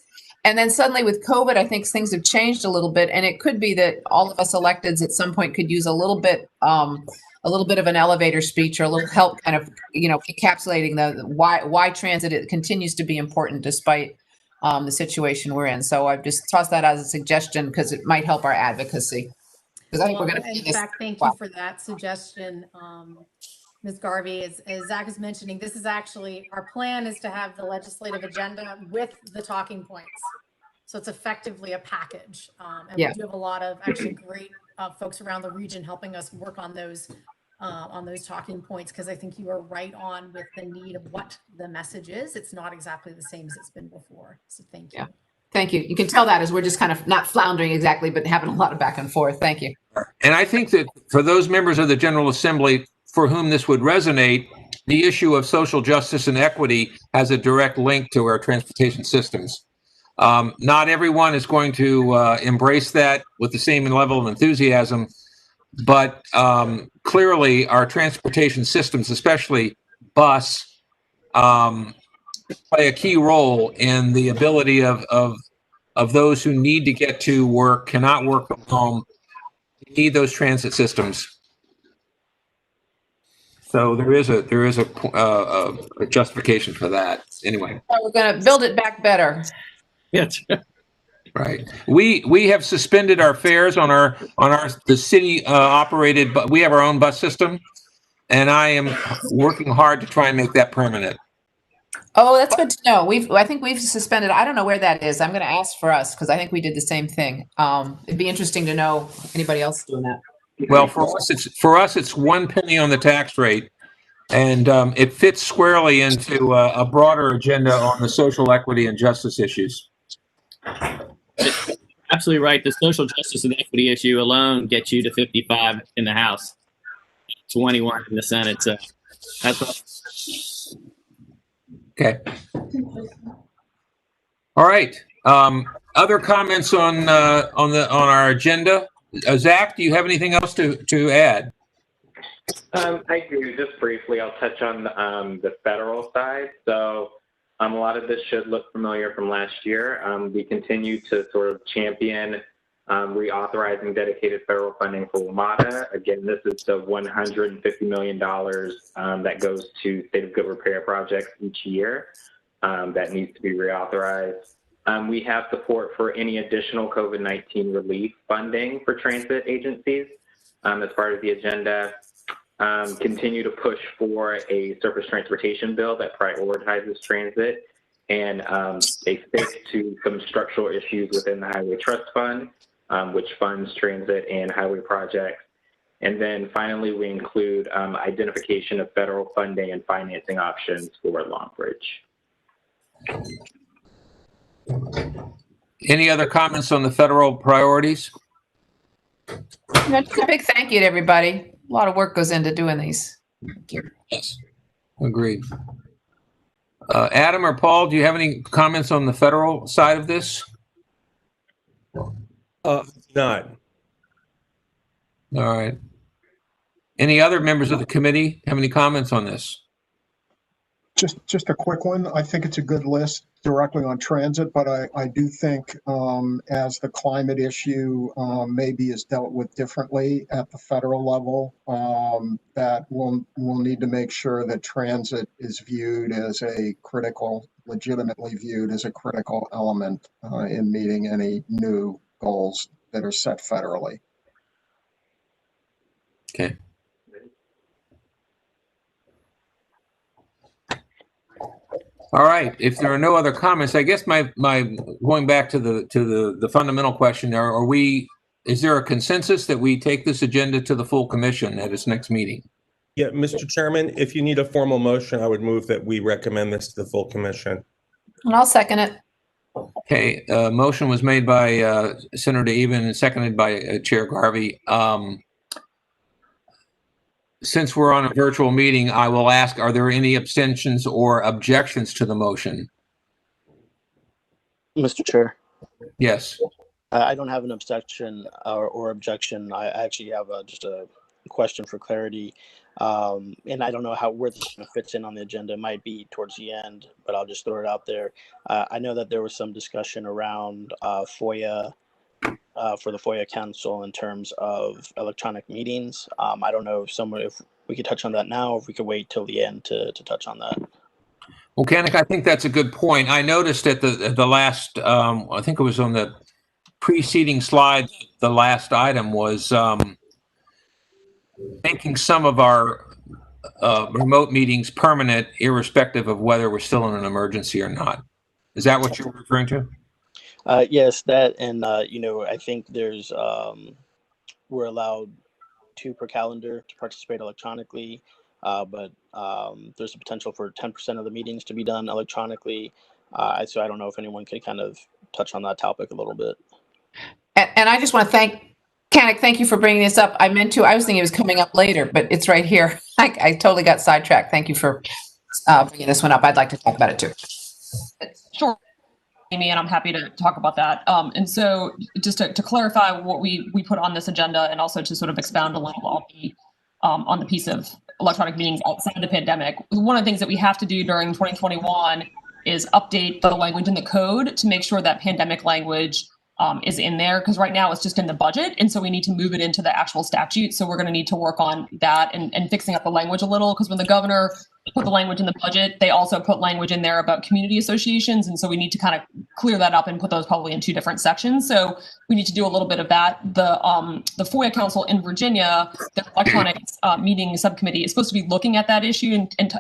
And then suddenly with COVID, I think things have changed a little bit, and it could be that all of us electeds at some point could use a little bit of an elevator speech or a little help, kind of, encapsulating the why transit it continues to be important despite the situation we're in. So I've just tossed that as a suggestion because it might help our advocacy. Because I think we're going to.
In fact, thank you for that suggestion, Ms. Garvey. As Zach is mentioning, this is actually, our plan is to have the legislative agenda with the talking points. So it's effectively a package. And we do have a lot of actually great folks around the region helping us work on those talking points, because I think you are right on with the need of what the message is. It's not exactly the same as it's been before. So thank you.
Yeah. Thank you. You can tell that as we're just kind of not floundering exactly, but having a lot of back and forth. Thank you.
And I think that for those members of the General Assembly for whom this would resonate, the issue of social justice and equity has a direct link to our transportation systems. Not everyone is going to embrace that with the same level of enthusiasm, but clearly our transportation systems, especially bus, play a key role in the ability of those who need to get to work, cannot work from home, need those transit systems. So there is a justification for that. Anyway,
We're going to build it back better.
Yes.
right. We have suspended our fares on the city operated, but we have our own bus system, and I am working hard to try and make that permanent.
Oh, that's good to know. I think we've suspended. I don't know where that is. I'm going to ask for us because I think we did the same thing. It'd be interesting to know if anybody else is doing that.
Well, for us, it's 1 penny on the tax rate, and it fits squarely into a broader agenda on the social equity and justice issues.
Absolutely right. The social justice and equity issue alone gets you to 55 in the House, 21 in the Senate. So that's
okay. All right. Other comments on our agenda? Zach, do you have anything else to add?
I do. Just briefly, I'll touch on the federal side. So a lot of this should look familiar from last year. We continue to sort of champion reauthorizing dedicated federal funding for WMATA. Again, this is the $150 million that goes to state of good repair projects each year that needs to be reauthorized. We have support for any additional COVID-19 relief funding for transit agencies as part of the agenda. Continue to push for a surface transportation bill that prioritizes transit and a fix to some structural issues within the Highway Trust Fund, which funds transit and highway projects. And then finally, we include identification of federal funding and financing options for Long Bridge.
Any other comments on the federal priorities?
Just a big thank you to everybody. A lot of work goes into doing these. Thank you.
Yes, agreed. Adam or Paul, do you have any comments on the federal side of this?
Not.
All right. Any other members of the committee have any comments on this?
Just a quick one. I think it's a good list directly on transit, but I do think as the climate issue maybe is dealt with differently at the federal level, that we'll need to make sure that transit is viewed as legitimately viewed as a critical element in meeting any new goals that are set federally.
Okay. All right. If there are no other comments, I guess my going back to the fundamental question: is there a consensus that we take this agenda to the full commission at its next meeting?
Yeah, Mr. Chairman, if you need a formal motion, I would move that we recommend this to the full commission.
And I'll second it.
Okay. Motion was made by Senator Even and seconded by Chair Garvey. Since we're on a virtual meeting, I will ask, are there any abstentions or objections to the motion?
Mr. Chair.
Yes.
I don't have an abstention or objection. I actually have just a question for clarity. And I don't know where this fits in on the agenda. It might be towards the end, but I'll just throw it out there. I know that there was some discussion around FOIA for the FOIA Council in terms of electronic meetings. I don't know if we could touch on that now, or if we could wait till the end to touch on that.
Well, Kanick, I think that's a good point. I noticed at the last, I think it was on the preceding slide, the last item was making some of our remote meetings permanent, irrespective of whether we're still in an emergency or not. Is that what you're referring to?
Yes, that, and I think there's we're allowed 2 per calendar to participate electronically, but there's a potential for 10% of the meetings to be done electronically. So I don't know if anyone could kind of touch on that topic a little bit.
And I just want to thank Kanick. Thank you for bringing this up. I meant to. I was thinking it was coming up later, but it's right here. I totally got sidetracked. Thank you for bringing this one up. I'd like to talk about it too.
Sure, Amy, and I'm happy to talk about that. And so just to clarify what we put on this agenda, and also to sort of expound a little on the piece of electronic meetings outside of the pandemic, one of the things that we have to do during 2021 is update the language in the code to make sure that pandemic language is in there, because right now it's just in the budget. And so we need to move it into the actual statute. So we're going to need to work on that and fixing up the language a little, because when the governor put the language in the budget, they also put language in there about community associations. And so we need to kind of clear that up and put those probably in two different sections. So we need to do a little bit of that. The FOIA Council in Virginia, the electronic meeting subcommittee, is supposed to be looking at that issue and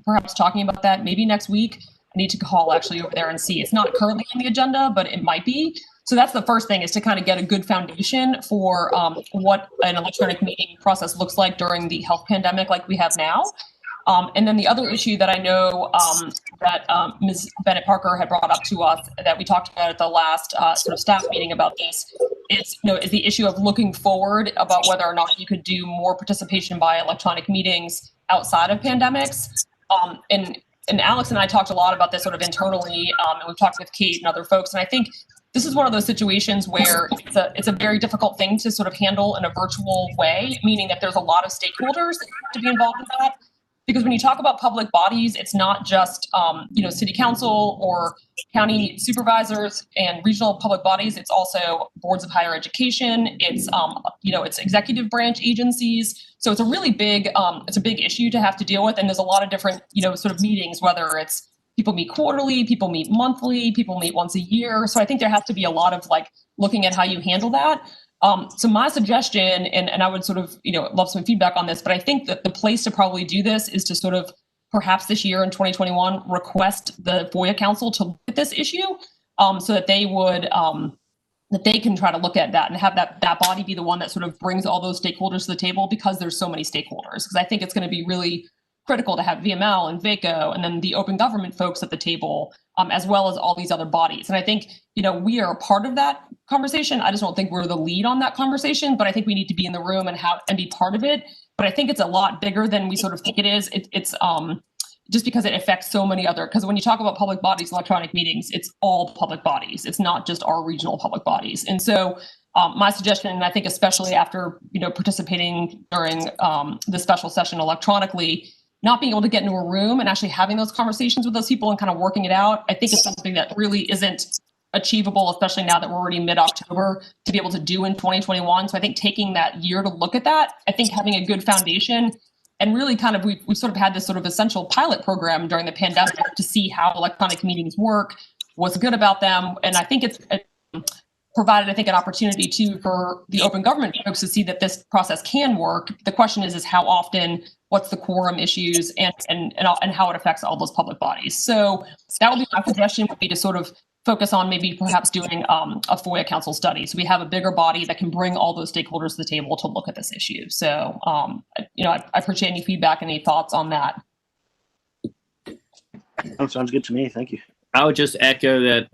perhaps talking about that maybe next week. I need to call actually over there and see. It's not currently on the agenda, but it might be. So that's the first thing, is to kind of get a good foundation for what an electronic meeting process looks like during the health pandemic like we have now. And then the other issue that I know that Ms. Bennett Parker had brought up to us, that we talked about at the last sort of staff meeting about this, is the issue of looking forward about whether or not you could do more participation by electronic meetings outside of pandemics. And Alex and I talked a lot about this sort of internally, and we've talked with Kate and other folks. And I think this is one of those situations where it's a very difficult thing to sort of handle in a virtual way, meaning that there's a lot of stakeholders that have to be involved in that. Because when you talk about public bodies, it's not just city council or county supervisors and regional public bodies. It's also boards of higher education. It's it's executive branch agencies. So it's a really big issue to have to deal with. And there's a lot of different sort of meetings, whether it's people meet quarterly, people meet monthly, people meet once a year. So I think there has to be a lot of looking at how you handle that. So my suggestion, and I would sort of, love some feedback on this, but I think that the place to probably do this is to sort of perhaps this year in 2021, request the FOIA Council to look at this issue so that they would, that they can try to look at that and have that body be the one that sort of brings all those stakeholders to the table, because there's so many stakeholders. Because I think it's going to be really critical to have VML and VACO and then the open government folks at the table, as well as all these other bodies. And I think, we are a part of that conversation. I just don't think we're the lead on that conversation, but I think we need to be in the room and be part of it. But I think it's a lot bigger than we sort of think it is. It's just because it affects so many other, because when you talk about public bodies, electronic meetings, it's all public bodies. It's not just our regional public bodies. And so my suggestion, and I think especially after, participating during the special session electronically, not being able to get into a room and actually having those conversations with those people and kind of working it out, I think it's something that really isn't achievable, especially now that we're already mid-October, to be able to do in 2021. So I think taking that year to look at that, I think having a good foundation, and really kind of, we've sort of had this sort of essential pilot program during the pandemic to see how electronic meetings work, what's good about them. And I think it's provided, I think, an opportunity too for the open government folks to see that this process can work. The question is how often, what's the quorum issues, and how it affects all those public bodies. So that would be my suggestion, would be to sort of focus on maybe perhaps doing a FOIA Council study. So we have a bigger body that can bring all those stakeholders to the table to look at this issue. So, I appreciate any feedback, any thoughts on that.
Oh, sounds good to me. Thank you.
I would just echo that,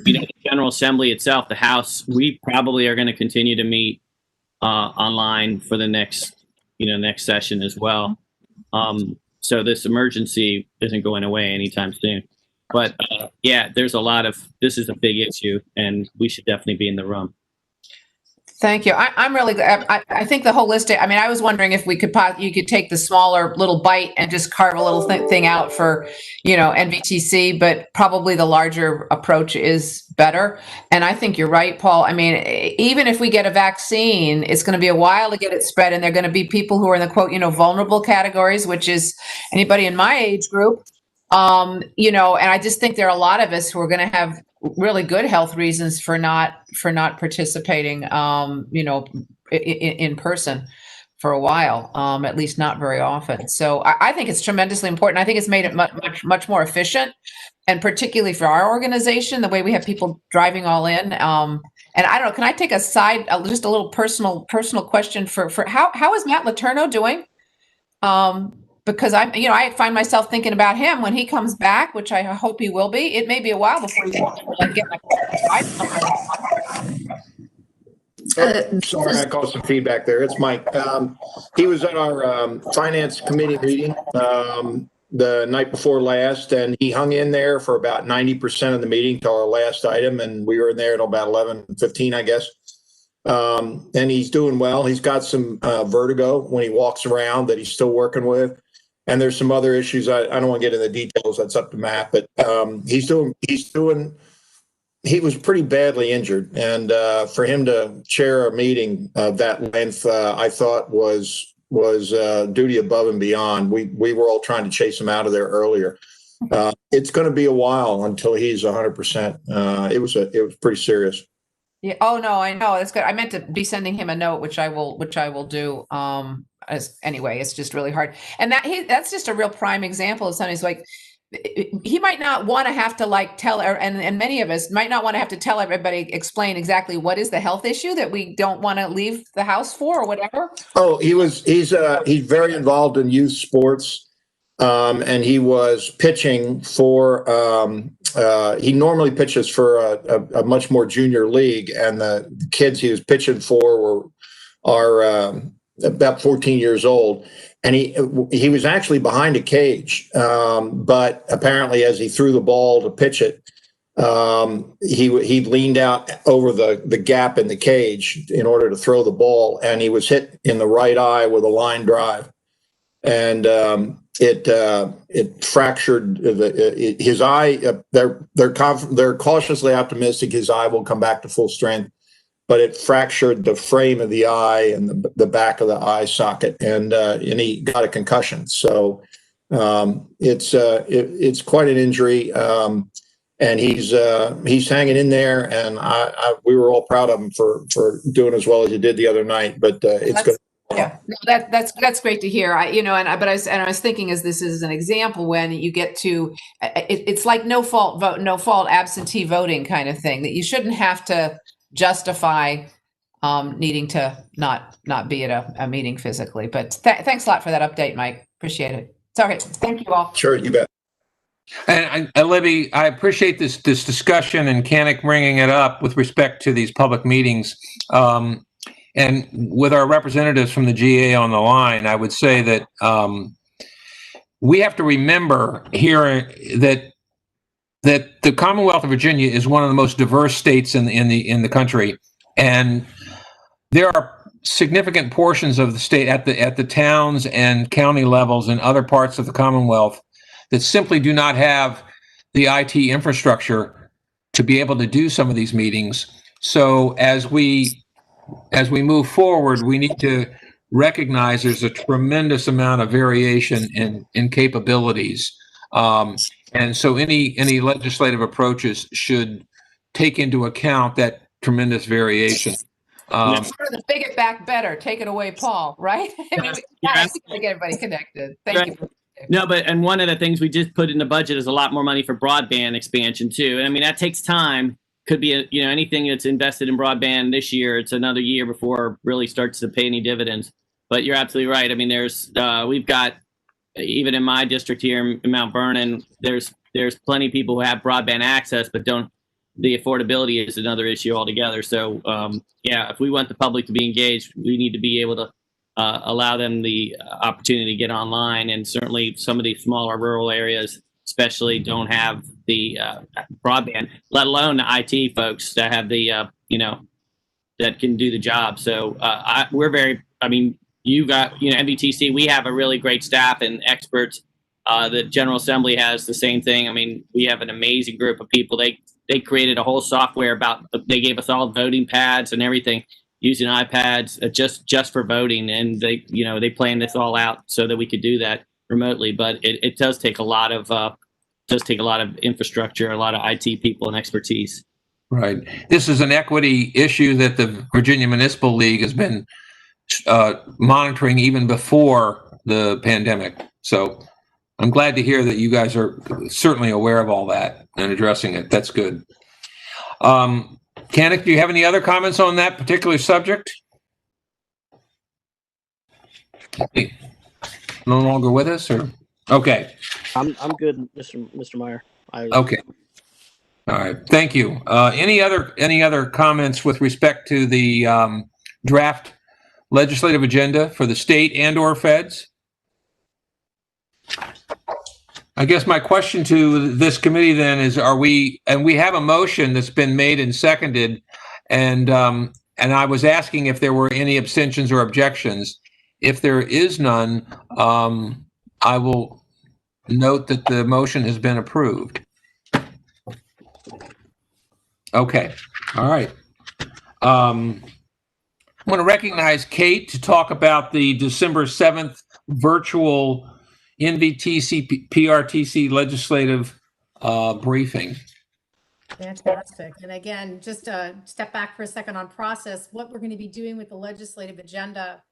the General Assembly itself, the House, we probably are going to continue to meet online for the next session as well. So this emergency isn't going away anytime soon. But there's this is a big issue, and we should definitely be in the room.
Thank you. I'm really glad. I think the holistic, I was wondering if you could take the smaller little bite and just carve a little thing out for, NVTC, but probably the larger approach is better. And I think you're right, Paul. Even if we get a vaccine, it's going to be a while to get it spread. And there are going to be people who are in the quote, vulnerable categories, which is anybody in my age group. And I just think there are a lot of us who are going to have really good health reasons for not participating, in person for a while, at least not very often. So I think it's tremendously important. I think it's made it much more efficient, and particularly for our organization, the way we have people driving all in. And I don't know, can I take just a little personal question for how is Matt Letourneau doing? Because I find myself thinking about him when he comes back, which I hope he will be. It may be a while before he get my.
Sorry, I caused some feedback there. It's Mike. He was at our finance committee meeting the night before last, and he hung in there for about 90% of the meeting till our last item, and we were in there until about 11:15, I guess. And he's doing well. He's got some vertigo when he walks around that he's still working with. And there's some other issues. I don't want to get into the details. That's up to Matt, but he's doing he was pretty badly injured, and for him to chair a meeting of that length, I thought was duty above and beyond. We were all trying to chase him out of there earlier. It's going to be a while until he's 100%. It was pretty serious.
Yeah. Oh no, I know. That's good. I meant to be sending him a note, which I will do. Anyway, it's just really hard. And that's just a real prime example of something. He's like, he might not want to have to like tell, and many of us might not want to have to tell everybody, explain exactly what is the health issue that we don't want to leave the house for or whatever.
Oh, he's very involved in youth sports. And he was pitching for, he normally pitches for a much more junior league, and the kids he was pitching for are about 14 years old. And he was actually behind a cage, but apparently as he threw the ball to pitch it, he leaned out over the gap in the cage in order to throw the ball, and he was hit in the right eye with a line drive. And it fractured his eye. They're cautiously optimistic his eye will come back to full strength, but it fractured the frame of the eye and the back of the eye socket, and he got a concussion. So it's quite an injury, and he's hanging in there. And we were all proud of him for doing as well as he did the other night. But it's good.
Yeah, no, that's great to hear. I was thinking, as this is an example, when you get to, it's like no fault absentee voting kind of thing, that you shouldn't have to justify needing to not be at a meeting physically. But thanks a lot for that update, Mike. Appreciate it. Sorry, thank you all.
Sure, you bet.
And Libby, I appreciate this discussion and Canik bringing it up with respect to these public meetings. And with our representatives from the GA on the line, I would say that we have to remember here that the Commonwealth of Virginia is one of the most diverse states in the country, and there are significant portions of the state at the towns and county levels and other parts of the Commonwealth that simply do not have the IT infrastructure to be able to do some of these meetings. So as we move forward, we need to recognize there's a tremendous amount of variation in capabilities. And so any legislative approaches should take into account that tremendous variation.
The big it back better. Take it away, Paul, right? I mean, to get everybody connected. Thank you.
No, and one of the things we just put in the budget is a lot more money for broadband expansion too. And I mean, that takes time. Could be anything that's invested in broadband this year, it's another year before it really starts to pay any dividends. But you're absolutely right. I mean, we've got, even in my district here in Mount Vernon, there's plenty of people who have broadband access, but the affordability is another issue altogether. So if we want the public to be engaged, we need to be able to allow them the opportunity to get online. And certainly some of these smaller rural areas especially don't have the broadband, let alone the IT folks that have the, that can do the job. So you got, NVTC, we have a really great staff and experts. The General Assembly has the same thing. I mean, we have an amazing group of people. They created a whole software they gave us all voting pads and everything using iPads just for voting. And they planned this all out so that we could do that remotely. But it does take a lot of infrastructure, a lot of IT people and expertise.
Right. This is an equity issue that the Virginia Municipal League has been monitoring even before the pandemic. So I'm glad to hear that you guys are certainly aware of all that and addressing it. That's good. Canik, do you have any other comments on that particular subject? No longer with us, or okay?
I'm good, Mr. Meyer.
Okay. All right. Thank you. Any other comments with respect to the draft legislative agenda for the state and/or feds? I guess my question to this committee then is: we have a motion that's been made and seconded, and I was asking if there were any abstentions or objections. If there is none, I will note that the motion has been approved. Okay. All right. I'm going to recognize Kate to talk about the December 7th virtual NVTC PRTC legislative briefing.
Fantastic. And again, just to step back for a second on process, what we're going to be doing with the legislative agenda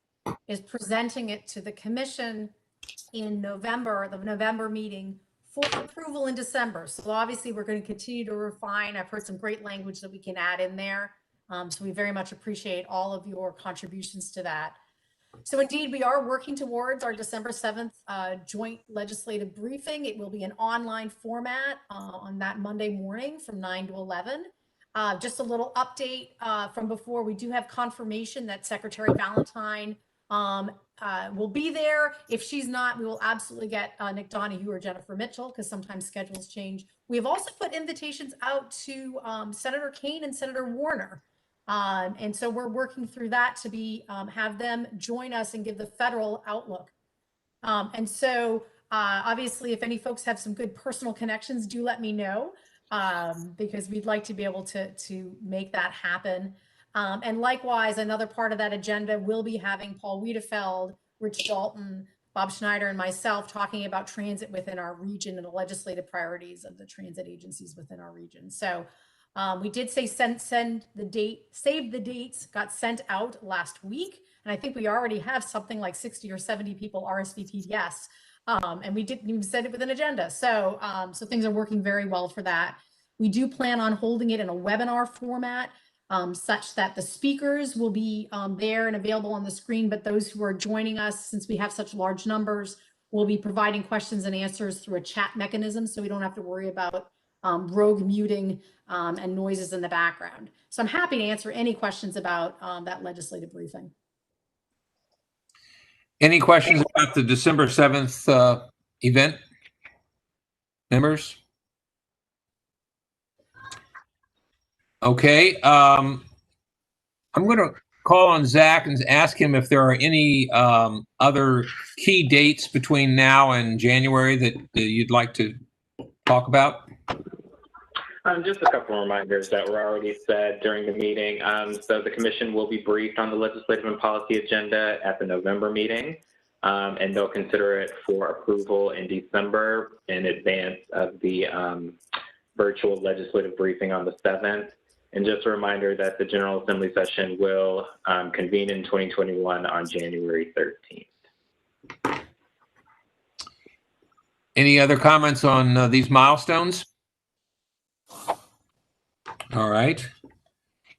is presenting it to the commission in November, the November meeting, for approval in December. So obviously we're going to continue to refine. I've heard some great language that we can add in there. So we very much appreciate all of your contributions to that. So indeed, we are working towards our December 7th joint legislative briefing. It will be an online format on that Monday morning from 9 to 11. Just a little update from before. We do have confirmation that Secretary Valentine will be there. If she's not, we will absolutely get Nick Donahue or Jennifer Mitchell, because sometimes schedules change. We have also put invitations out to Senator Kaine and Senator Warner. And so we're working through that to be have them join us and give the federal outlook. And so obviously, if any folks have some good personal connections, do let me know, because we'd like to be able to make that happen. And likewise, another part of that agenda will be having Paul Wiedefeld, Rich Dalton, Bob Schneider, and myself talking about transit within our region and the legislative priorities of the transit agencies within our region. So we did say send the date, save the dates, got sent out last week. And I think we already have something like 60 or 70 people RSVP'd yes. And we didn't even send it with an agenda. So, so things are working very well for that. We do plan on holding it in a webinar format, such that the speakers will be there and available on the screen, but those who are joining us, since we have such large numbers, will be providing questions and answers through a chat mechanism, so we don't have to worry about rogue muting and noises in the background. So I'm happy to answer any questions about that legislative briefing.
Any questions about the December 7th event, members? Okay. I'm going to call on Zach and ask him if there are any other key dates between now and January that you'd like to talk about.
Just a couple of reminders that were already said during the meeting. So the commission will be briefed on the legislative and policy agenda at the November meeting, and they'll consider it for approval in December in advance of the virtual legislative briefing on the 7th. And just a reminder that the General Assembly session will convene in 2021 on January 13th.
Any other comments on these milestones? All right.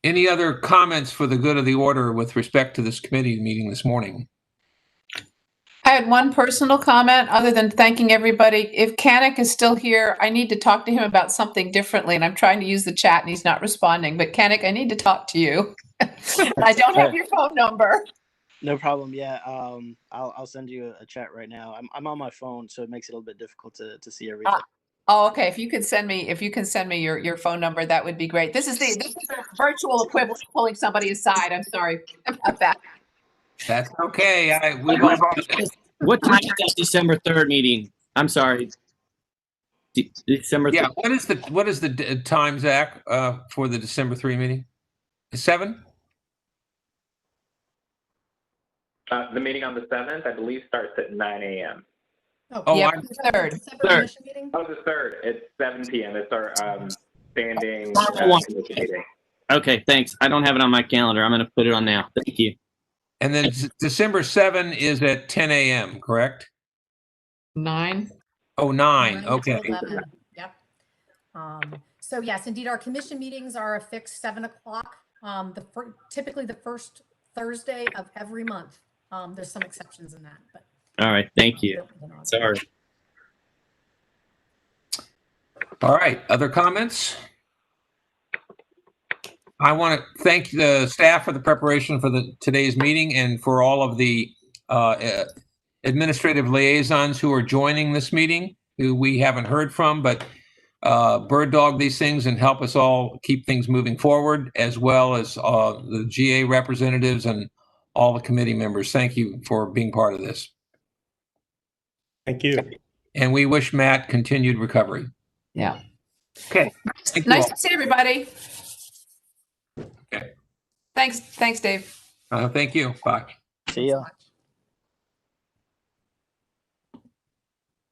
Any other comments for the good of the order with respect to this committee meeting this morning?
I had one personal comment other than thanking everybody. If Kanik is still here, I need to talk to him about something differently, and I'm trying to use the chat and he's not responding. But Kanik, I need to talk to you. I don't have your phone number.
No problem. Yeah, I'll send you a chat right now. I'm on my phone, so it makes it a little bit difficult to see everything.
Oh, okay. If you can send me your phone number, that would be great. This is the virtual equivalent of pulling somebody aside. I'm sorry about that.
That's okay.
What time is that December 3rd meeting? I'm sorry. December 3rd.
Yeah. What is the time, Zach, for the December 3 meeting? 7?
The meeting on the 7th, I believe, starts at 9 a.m.
Oh,
yeah,
I'm
third.
Oh, the 3rd. It's 7 p.m. It's our standing meeting.
Okay, thanks. I don't have it on my calendar. I'm going to put it on now. Thank you.
And then December 7 is at 10 a.m., correct?
9.
Oh, 9. Okay.
11. Yep. So yes, indeed, our commission meetings are a fixed 7 o'clock. Typically the first Thursday of every month. There's some exceptions in that, but.
All right. Thank you. Sorry.
All right. Other comments? I want to thank the staff for the preparation for today's meeting and for all of the administrative liaisons who are joining this meeting, who we haven't heard from, but bird dog these things and help us all keep things moving forward, as well as the GA representatives and all the committee members. Thank you for being part of this.
Thank you.
And we wish Matt continued recovery.
Yeah.
Okay.
Nice to see everybody. Thanks, Dave.
Thank you. Bye.
See ya.
Thanks so much.